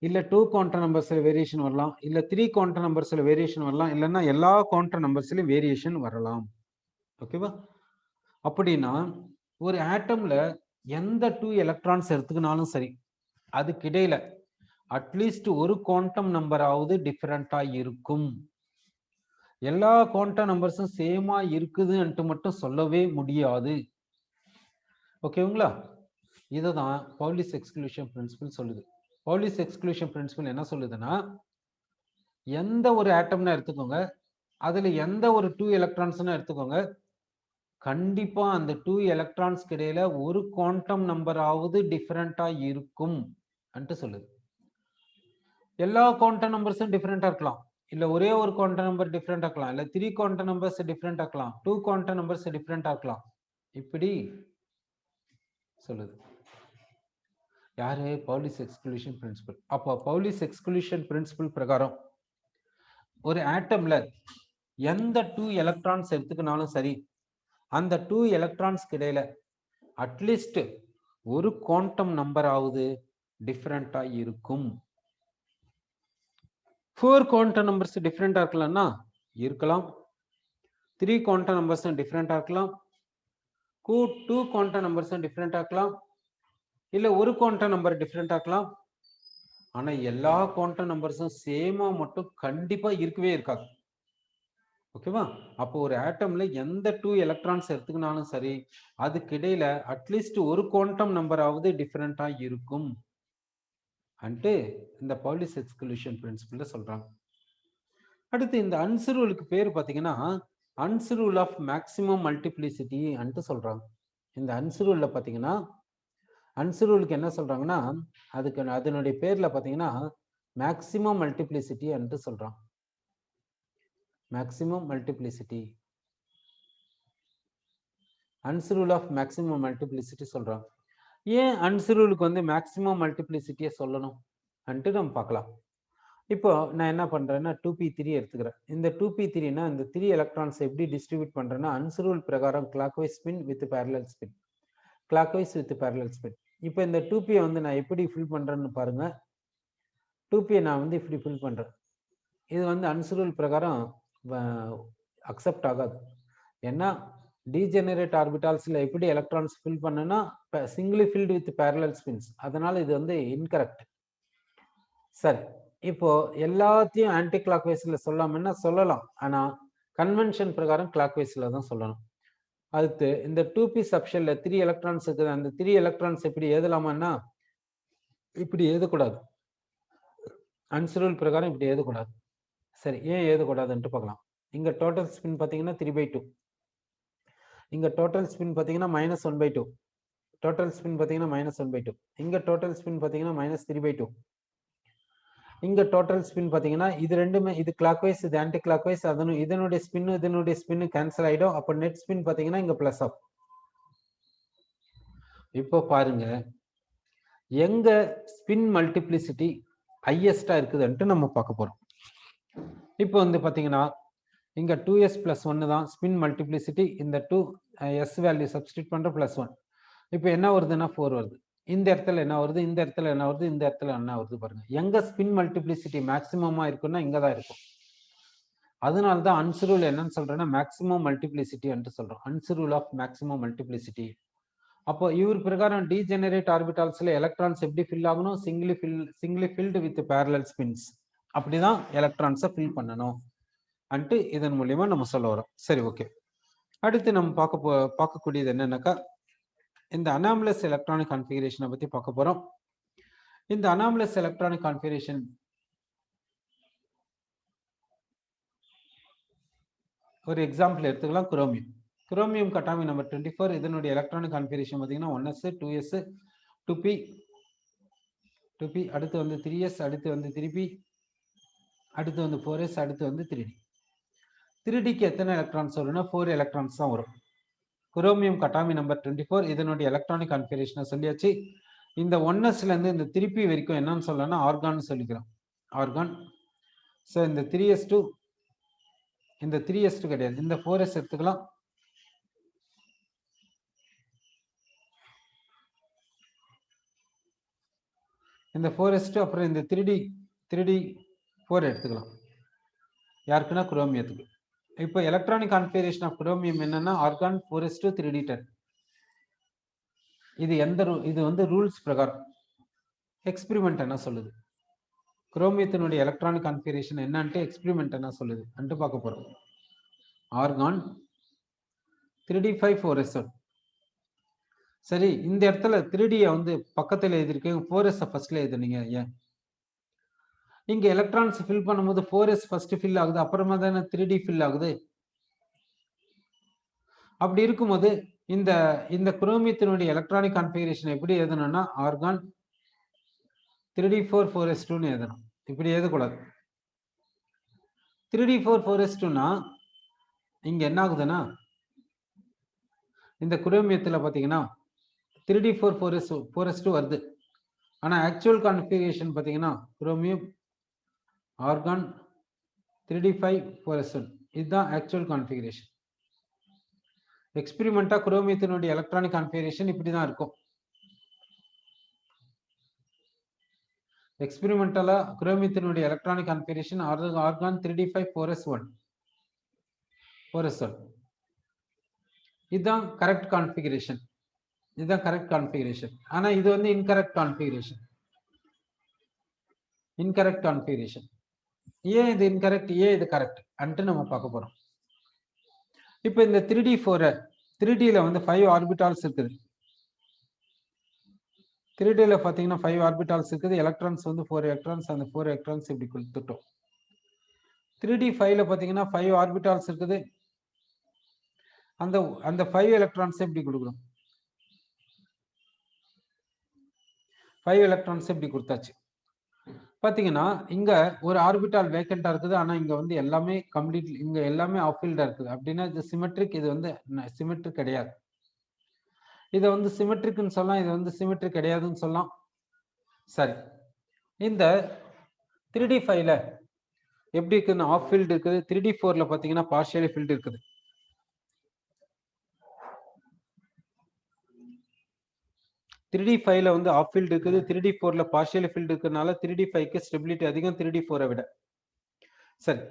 இல்ல 2 குவாண்டம் நம்பர்ஸ்ல வேரியேஷன் வரலாம், இல்ல 3 குவாண்டம் நம்பர்ஸ்ல வேரியேஷன் வரலாம், இல்லைன்னா எல்லா குவாண்டம் நம்பர்ஸ்லயும் வேரியேஷன் வரலாம். ஓகேவா? அப்படின்னா ஒரு ஆட்டம்ல எந்த 2 எலக்ட்ரான்ஸ் எடுத்துக்கினாலும் சரி அதுக்கு இடையில அட்லீஸ்ட் ஒரு குவாண்டம் நம்பராவது டிஃபரெண்டா இருக்கும். எல்லா குவாண்டம் நம்பர்ஸும் சேமா இருக்குதுன்ட்டு மட்டும் சொல்லவே முடியாது. ஓகேங்களா? இதுதான் பவுலிஸ் எக்ஸ்க்ளூஷன் பிரின்சிபல் சொல்லுது. பவுலிஸ் எக்ஸ்க்ளூஷன் பிரின்சிபல் என்ன சொல்லுதுன்னா எந்த ஒரு ஆட்டம்னா எடுத்துக்கோங்க, அதுல எந்த ஒரு 2 எலக்ட்ரான்ஸ்னா எடுத்துக்கோங்க, கண்டிப்பா அந்த 2 எலக்ட்ரான்ஸ்க்கு இடையில ஒரு குவாண்டம் நம்பராவது டிஃபரெண்டா இருக்கும் என்று சொல்லுது. எல்லா குவாண்டம் நம்பர்ஸும் டிஃபரெண்டா இருக்கலாம், இல்ல ஒரே ஒரு குவாண்டம் நம்பர் டிஃபரெண்டா இருக்கலாம், இல்ல 3 குவாண்டம் நம்பர்ஸ் டிஃபரெண்டா இருக்கலாம், 2 குவாண்டம் நம்பர்ஸ் டிஃபரெண்டா இருக்கலாம். இப்படி சொல்லுது யாரு? Pauli's exclusion principal. அப்போ பவுலிஸ் எக்ஸ்க்ளூஷன் பிரின்சிபல் பிரகாரம் ஒரு ஆட்டம்ல எந்த 2 எலக்ட்ரான்ஸ் எடுத்துக்கினாலும் சரி அந்த 2 எலக்ட்ரான்ஸ்க்கு இடையில அட்லீஸ்ட் ஒரு குவாண்டம் நம்பர் ஆகுது டிஃபரெண்டா இருக்கும். 4 குவாண்டம் நம்பர்ஸ் டிஃபரெண்டா இருக்கலாம்னா இருக்கலாம். 3 குவாண்டம் நம்பர்ஸ் டிஃபரெண்டா இருக்கலாம். 2 குவாண்டம் நம்பர்ஸ் டிஃபரெண்டா இருக்கலாம். இல்ல ஒரு குவாண்டம் நம்பர் டிஃபரெண்டா இருக்கலாம். ஆனா எல்லா குவாண்டம் நம்பர்ஸும் சேமா மட்டும் கண்டிப்பா இருக்கவே இருக்காது. ஓகேவா? அப்போ ஒரு ஆட்டம்ல எந்த 2 எலக்ட்ரான்ஸ் எடுத்துக்கினாலும் சரி, அதுக்கு இடையில அட்லீஸ்ட் ஒரு குவாண்டம் நம்பர் ஆவது டிஃபரெண்டா இருக்கும் அன்ட்டு இந்த பவுலிஸ் எக்ஸ்க்ளூஷன் பிரின்சிபிள்ல சொல்றாங்க. அடுத்து இந்த அன்ஸ் ரூலுக்கு பேர் பாத்தீங்கன்னா Hund's rule of maximum multiplicity அன்ட்டு சொல்றாங்க. இந்த அன்ஸ் ரூல்ல பாத்தீங்கன்னா அன்ஸ் ரூலுக்கு என்ன சொல்றாங்கன்னா அதுக்கு அதனுடைய பேர்ல பாத்தீங்கன்னா மேக்ஸிமம் மல்டிப்ளிசிட்டி அன்ட்டு சொல்றாங்க. Maximum multiplicity, Hund's rule of maximum multiplicity சொல்றாங்க. ஏன் அன்ஸ் ரூலுக்கு வந்து மேக்ஸிமம் மல்டிப்ளிசிட்டியை சொல்லணும் அன்ட்டு நம்ம பார்க்கலாம். இப்போ நான் என்ன பண்றேன்னா 2p3 எடுத்துக்கிறேன். இந்த 2p3னா இந்த 3 எலக்ட்ரான்ஸ் எப்படி டிஸ்ட்ரிபியூட் பண்றேன்னா அன்ஸ் ரூல் பிரகாரம் clockwise spin with parallel spin, clockwise with parallel spin. இப்போ இந்த 2p வந்து நான் எப்படி ஃபில் பண்றேன்னு பாருங்க. 2p நான் வந்து இப்படி ஃபில் பண்றேன். இது வந்து அன்ஸ் ரூல் பிரகாரம் அக்செப்ட் ஆகாது. ஏன்னா டீஜெனரேட் ஆர்பிட்டால்ஸ்ல எப்படி எலக்ட்ரான்ஸ் ஃபில் பண்ணனா singly field with parallel spins, அதனால இது வந்து இன்கரெக்ட். சரி, இப்போ எல்லாத்தையும் ஆன்டி கிளாக் வைஸ்ல சொல்லாமன்னா சொல்லலாம், ஆனா கன்வென்ஷன் பிரகாரம் கிளாக் வைஸ்ல தான் சொல்லணும். அடுத்து இந்த 2p சப்ஷெல்ல 3 எலக்ட்ரான்ஸ் இருக்குது. அந்த 3 எலக்ட்ரான்ஸ் எப்படி எழுதலாமான்னா இப்படி எழுதக்கூடாது. அன்ஸ் ரூல் பிரகாரம் இப்படி எழுதக்கூடாது. சரி, ஏன் எழுதக்கூடாதுன்ட்டு பார்க்கலாம். இங்க டோட்டல் ஸ்பின் பார்த்தீங்கன்னா 3/2, இங்க டோட்டல் ஸ்பின் பார்த்தீங்கன்னா -1/2, டோட்டல் ஸ்பின் பார்த்தீங்கன்னா -1/2, இங்க டோட்டல் ஸ்பின் பார்த்தீங்கன்னா -3/2, இங்க டோட்டல் ஸ்பின் பார்த்தீங்கன்னா இது ரெண்டுமே இது கிளாக் வைஸ் இது ஆன்டி கிளாக் வைஸ், இதனுடைய ஸ்பின் கேன்சல் ஆயிடும். அப்போ நெட் ஸ்பின் பார்த்தீங்கன்னா இங்க பிளஸ் ஆகும். இப்போ பாருங்க எங்க ஸ்பின் மல்டிப்ளிசிட்டி ஹையஸ்டா இருக்குதுன்ட்டு நம்ம பார்க்க போறோம். இப்போ வந்து பார்த்தீங்கன்னா இங்க 2s + 1 தான் ஸ்பின் மல்டிப்ளிசிட்டி. இந்த 2s வேல்யூ சப்ஸ்டிட் பண்ற +1. இப்போ என்ன வருதுன்னா 4 வருது. இந்த இடத்துல என்ன வருது, இந்த இடத்துல என்ன வருது, இந்த இடத்துல என்ன வருது பாருங்க. எங்க ஸ்பின் மல்டிப்ளிசிட்டி மேக்ஸிமமா இருக்குன்னா இங்க தான் இருக்கும். அதனால தான் அன்ஸ் ரூல் என்னன்னு சொல்றேன்னா மேக்ஸிமம் மல்டிப்ளிசிட்டி என்று சொல்றோம். அன்ஸ் ரூல் ஆஃப் மேக்ஸிமம் மல்டிப்ளிசிட்டி. அப்போ இவர் பிரகாரம் டீஜெனரேட் ஆர்பிட்டால்ஸ்ல எலக்ட்ரான்ஸ் எப்படி ஃபில் ஆகணும், singly field with parallel spins, அப்படிதான் எலக்ட்ரான்ஸை ஃபில் பண்ணணும் அன்ட்டு இதன் மூலியமா நம்ம சொல்ல வரோம். சரி, ஓகே. அடுத்து நம்ம பார்க்கக்கூடியது என்னன்னாக்கா இந்த அனாமலஸ் எலக்ட்ரானிக் கான்ஃபிகரேஷனை பத்தி பார்க்க போறோம். இந்த அனாமலஸ் எலக்ட்ரானிக் கான்ஃபிகரேஷன் ஒரு எக்ஸாம்பிள் எடுத்துக்கலாம். குரோமியம் கட்டாமி நம்பர் 24. இதனுடைய எலக்ட்ரானிக் கான்ஃபிகரேஷன் பார்த்தீங்கன்னா 1s 2s 2p, அடுத்து வந்து 3s, அடுத்து வந்து 3p, அடுத்து வந்து 4s, அடுத்து வந்து 3d. 3dக்கு எத்தனை எலக்ட்ரான்ஸ் வரும்னா 4 எலக்ட்ரான்ஸ் தான் வரும். குரோமியம் கட்டாமி நம்பர் 24 இதனுடைய எலக்ட்ரானிக் கான்ஃபிகரேஷனை சொல்லியாச்சு. இந்த 1sல இருந்து இந்த 3p வரைக்கும் என்னன்னு சொல்லலாம்னா ஆர்கான் சொல்லிக்கிறோம். ஆர்கான். ஸோ இந்த 3s2 இந்த 3s2 கிடையாது, இந்த 4s எடுத்துக்கலாம். இந்த 4s2 அப்புறம் இந்த 3d4 எடுத்துக்கலாம். யாருக்குன்னா குரோமியத்துக்கு. இப்போ எலக்ட்ரானிக் கான்ஃபிகரேஷன் ஆஃப் குரோமியம் என்னன்னா ஆர்கான் 4s2 3d10. இது வந்து ரூல்ஸ் பிரகாரம். எக்ஸ்பெரிமெண்ட் என்ன சொல்லுது, குரோமியத்தினுடைய எலக்ட்ரானிக் கான்ஃபிகரேஷன் என்னன்ட்டு எக்ஸ்பெரிமெண்ட் என்ன சொல்லுது அன்ட்டு பார்க்க போறோம். Argon 3d5 4s1. சரி, இந்த இடத்துல 3d வந்து பக்கத்துல எழுதிருக்கேன், 4s ஃபர்ஸ்ட்ல எழுதுனீங்க. ஏன் இங்க எலக்ட்ரான்ஸ் ஃபில் பண்ணும்போது 4s ஃபர்ஸ்ட் ஃபில் ஆகுது, அப்புறமா தானே 3d ஃபில் ஆகுது. அப்படி இருக்கும்போது இந்த குரோமியத்தினுடைய எலக்ட்ரானிக் கான்ஃபிகரேஷன் எப்படி எழுதணும்னா ஆர்கான் 3d4 4s2ன்னு எழுதணும். இப்படி எழுதக்கூடாது. 3d4 4s2னா இங்க என்ன ஆகுதுன்னா இந்த குரோமியத்துல பாத்தீங்கன்னா 3d4 4s2 வருது. ஆனா ஆக்சுவல் கான்ஃபிகரேஷன் பாத்தீங்கன்னா குரோமியம் ஆர்கான் 3d5 4s1 இதுதான் ஆக்சுவல் கான்ஃபிகரேஷன். எக்ஸ்பெரிமெண்டா குரோமியத்தினுடைய எலக்ட்ரானிக் கான்ஃபிகரேஷன் இப்படிதான் இருக்கும். எக்ஸ்பெரிமெண்டலா குரோமியத்தினுடைய electronic configuration argon 3d5 4s1 4s1. இதுதான் கரெக்ட் கான்ஃபிகரேஷன். இதுதான் கரெக்ட் கான்ஃபிகரேஷன். ஆனா இது வந்து இன்கரெக்ட் கான்ஃபிகரேஷன். Incorrect configuration. ஏன் இது இன்கரெக்ட், ஏன் இது கரெக்ட் அன்ட்டு நம்ம பார்க்க போறோம். இப்போ இந்த 3d4 3dல வந்து 5 ஆர்பிட்டால்ஸ் இருக்குது. 3dல பாத்தீங்கன்னா 5 ஆர்பிட்டால்ஸ் இருக்குது. எலக்ட்ரான்ஸ் வந்து 4 எலக்ட்ரான்ஸ். அந்த 4 எலக்ட்ரான்ஸ் இப்படி கொடுத்துட்டோம். 3d5ல பாத்தீங்கன்னா 5 ஆர்பிட்டால்ஸ் இருக்குது. அந்த 5 எலக்ட்ரான்ஸ் எப்படி கொடுக்கணும்? 5 எலக்ட்ரான்ஸ் எப்படி கொடுத்தாச்சு. பாத்தீங்கன்னா இங்க ஒரு ஆர்பிட்டால் வேக்கண்டா இருக்குது. ஆனா இங்க வந்து எல்லாமே கம்ப்ளீட், இங்க எல்லாமே ஆஃப் ஃபீல்டா இருக்குது. அப்படின்னா இது சிமெட்ரிக். இது வந்து சிமெட்ரிக் கிடையாது. இதை வந்து சிமெட்ரிக்னு சொல்லலாம், இது வந்து சிமெட்ரிக் கிடையாதுன்னு சொல்லலாம். சரி, இந்த 3d5ல எப்படி இருக்குன்னு ஆஃப் ஃபீல்டு இருக்குது. 3d4ல பாத்தீங்கன்னா பார்ஷியலி ஃபீல்டு இருக்குது. 3d5ல வந்து ஆஃப் ஃபீல்டு இருக்குது. 3d4ல பார்ஷியலி ஃபீல்டு இருக்கிறதுனால 3d5க்கு ஸ்டெபிலிட்டி அதிகம் 3d4 விட. சரி,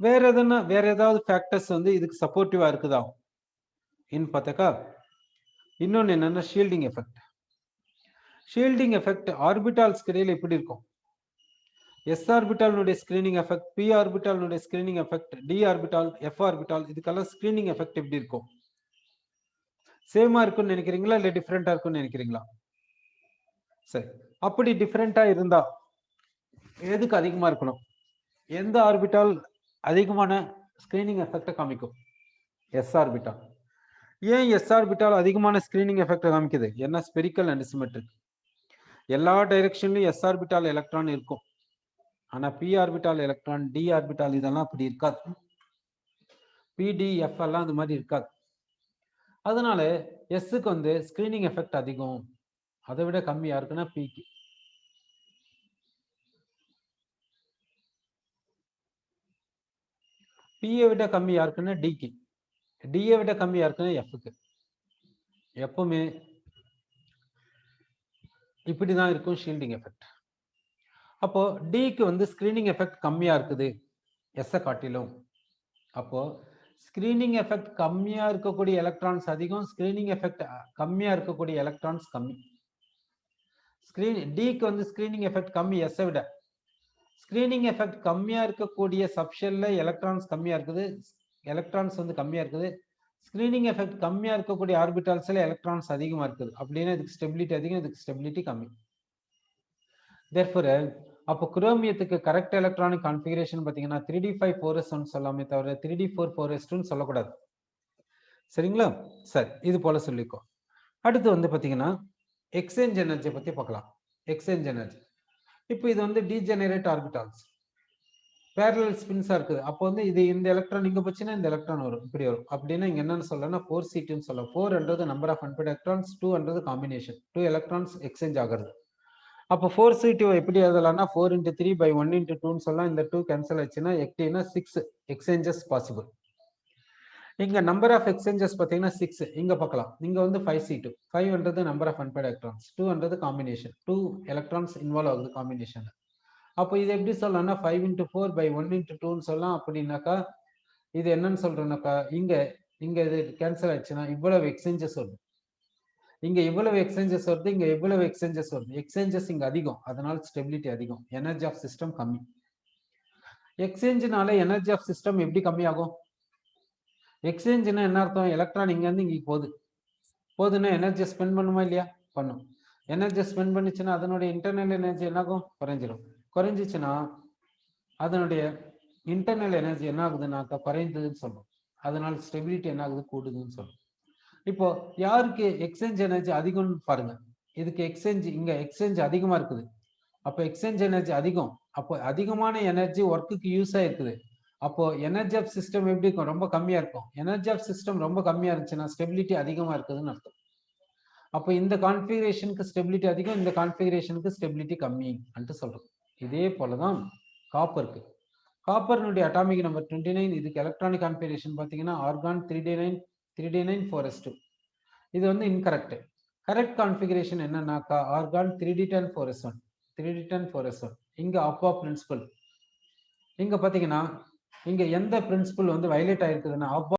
வேற ஏதாவது ஃபேக்டர்ஸ் வந்து இதுக்கு சப்போர்ட்டிவா இருக்குதா இன்னு பார்த்தாக்கா, இன்னொன்னு என்னன்னா shielding effect. Shielding effect orbitals இடையில எப்படி இருக்கும்? எஸ் ஆர்பிட்டாலுடைய ஸ்கிரீனிங் எஃபெக்ட், பி ஆர்பிட்டாலுடைய screening effect, D orbital, F orbital, இதுக்கெல்லாம் ஸ்கிரீனிங் எஃபெக்ட் எப்படி இருக்கும்? சேமா இருக்குன்னு நினைக்கிறீங்களா இல்ல டிஃபரெண்டா இருக்குன்னு நினைக்கிறீங்களா? சரி, அப்படி டிஃபரெண்டா இருந்தா எதுக்கு அதிகமா இருக்கணும்? எந்த ஆர்பிட்டால் அதிகமான ஸ்கிரீனிங் எஃபெக்ட் காமிக்கும்? S orbital. ஏன் எஸ் ஆர்பிட்டால் அதிகமான ஸ்கிரீனிங் எஃபெக்ட் காமிக்குது? ஏன்னா ஸ்பெரிக்கல் அண்ட் சிமெட்ரிக். எல்லா டைரக்ஷன்லயும் எஸ் ஆர்பிட்டால் எலக்ட்ரான் இருக்கும். ஆனா P orbital electron, D orbital இதெல்லாம் அப்படி இருக்காது. பிடிஎஃப் எல்லாம் இந்த மாதிரி இருக்காது. அதனால எஸ்க்கு வந்து ஸ்கிரீனிங் எஃபெக்ட் அதிகம். அதை விட கம்மியா இருக்குன்னா பிக்கு. பியை விட கம்மியா இருக்குன்னா டிக்கு. டியை விட கம்மியா இருக்குன்னா எஃப்க்கு. எப்பவுமே இப்படிதான் இருக்கும் ஷீல்டிங் எஃபெக்ட். அப்போ டிக்கு வந்து ஸ்கிரீனிங் எஃபெக்ட் கம்மியா இருக்குது எஸ் காட்டிலும். அப்போ ஸ்கிரீனிங் எஃபெக்ட் கம்மியா இருக்கக்கூடிய எலக்ட்ரான்ஸ் அதிகம், ஸ்கிரீனிங் எஃபெக்ட் கம்மியா இருக்கக்கூடிய எலக்ட்ரான்ஸ் கம்மி. டிக்கு வந்து ஸ்கிரீனிங் எஃபெக்ட் கம்மி எஸ் விட. ஸ்கிரீனிங் எஃபெக்ட் கம்மியா இருக்கக்கூடிய சப்ஷெல்ல எலக்ட்ரான்ஸ் கம்மியா இருக்குது, எலக்ட்ரான்ஸ் வந்து கம்மியா இருக்குது. ஸ்கிரீனிங் எஃபெக்ட் கம்மியா இருக்கக்கூடிய ஆர்பிட்டால்ஸ்ல எலக்ட்ரான்ஸ் அதிகமா இருக்குது. அப்படின்னா இதுக்கு ஸ்டெபிலிட்டி அதிகம், இதுக்கு ஸ்டெபிலிட்டி கம்மி. தேர்ஃபோர் அப்போ குரோமியத்துக்கு கரெக்ட் எலக்ட்ரானிக் கான்ஃபிகரேஷன் பாத்தீங்கன்னா 3d5 4s1 சொல்லாமே தவிர 3d4 4s2 சொல்லக்கூடாது. சரிங்களா? சரி, இது போல சொல்லிக்கோ. அடுத்து வந்து பாத்தீங்கன்னா எக்ஸ்சேஞ்ச் எனர்ஜி பத்தி பார்க்கலாம். எக்ஸ்சேஞ்ச் எனர்ஜி இப்போ இது வந்து டீஜெனரேட் ஆர்பிட்டால்ஸ், பேரலல் ஸ்பின்ஸா இருக்குது. அப்போ வந்து இது இந்த எலக்ட்ரான் இங்க போச்சுன்னா இந்த எலக்ட்ரான் வரும், இப்படி வரும். அப்படின்னா இங்க என்னன்னு சொல்லலாம் 4c2 சொல்லலாம். 4 number of unpaired electrons, 2 combination, 2 electrons exchange ஆகிறது. அப்போ 4c2 எப்படி எழுதலாம்னா 4 × 3 / 1 × 2 சொல்லலாம். இந்த 2 கேன்சல் ஆச்சுன்னா 6 எக்ஸ்சேஞ்சஸ் பாசிபிள். இங்க நம்பர் ஆஃப் எக்ஸ்சேஞ்சஸ் பாத்தீங்கன்னா 6. இங்க பார்க்கலாம், இங்க வந்து 5c2. 5 number of unpaired electrons, 2 combination, 2 electrons involve ஆகுது காம்பினேஷன். அப்போ இது எப்படி சொல்லலாம்னா 5 × 4 / 1 × 2 சொல்லலாம். அப்படின்னாக்கா இது என்னன்னு சொல்றோம்னாக்கா இங்க இது கேன்சல் ஆயிடுச்சுன்னா இவ்வளவு எக்ஸ்சேஞ்சஸ் வருது, இங்க இவ்வளவு எக்ஸ்சேஞ்சஸ் வருது, இங்க இவ்வளவு எக்ஸ்சேஞ்சஸ் வருது. எக்ஸ்சேஞ்சஸ் இங்க அதிகம், அதனால ஸ்டெபிலிட்டி அதிகம், எனர்ஜி ஆஃப் சிஸ்டம் கம்மி. எக்ஸ்சேஞ்சினால எனர்ஜி ஆஃப் சிஸ்டம் எப்படி கம்மியாகும்? எக்ஸ்சேஞ்சுன்னா என்ன அர்த்தம்? எலக்ட்ரான் இங்க இருந்து இங்க போகுதுன்னா எனர்ஜி ஸ்பெண்ட் பண்ணுமா இல்லையா? பண்ணும். எனர்ஜி ஸ்பெண்ட் பண்ணிச்சுன்னா அதனுடைய இன்டர்னல் எனர்ஜி என்னாகும்? குறைஞ்சிடும். குறைஞ்சிச்சுன்னா அதனுடைய இன்டர்னல் எனர்ஜி என்ன ஆகுதுன்னாக்கா குறைந்ததுன்னு சொல்லும். அதனால ஸ்டெபிலிட்டி என்ன ஆகுது? கூடுதுன்னு சொல்லும். இப்போ யாருக்கு எக்ஸ்சேஞ்ச் எனர்ஜி அதிகம்னு பாருங்க. இதுக்கு எக்ஸ்சேஞ்ச், இங்க எக்ஸ்சேஞ்ச் அதிகமா இருக்குது. அப்போ எக்ஸ்சேஞ்ச் எனர்ஜி அதிகம். அப்போ அதிகமான எனர்ஜி ஒர்க்குக்கு யூஸ் ஆயிருக்குது. அப்போ எனர்ஜி ஆஃப் சிஸ்டம் எப்படி இருக்கும்? ரொம்ப கம்மியா இருக்கும். எனர்ஜி ஆஃப் சிஸ்டம் ரொம்ப கம்மியா இருந்துச்சுன்னா ஸ்டெபிலிட்டி அதிகமா இருக்குதுன்னு அர்த்தம். அப்போ இந்த கான்ஃபிகரேஷனுக்கு ஸ்டெபிலிட்டி அதிகம், இந்த கான்ஃபிகரேஷனுக்கு ஸ்டெபிலிட்டி கம்மி என்று சொல்றோம். இதே போலதான் காப்பருக்கு. காப்பர்னுடைய அட்டாமிக் நம்பர் 29. இதுக்கு எலக்ட்ரானிக் கான்ஃபிகரேஷன் பாத்தீங்கன்னா ஆர்கான் 3d9 3d9 4s2. இது வந்து இன்கரெக்ட். கரெக்ட் கான்ஃபிகரேஷன் என்னன்னாக்கா argon 3d10 4s1, 3d10 4s1. இங்க அப்பா பிரின்சிபல். இங்க பாத்தீங்கன்னா இங்க எந்த பிரின்சிபல் வந்து வயலேட் ஆயிருக்குதுன்னா அப்பா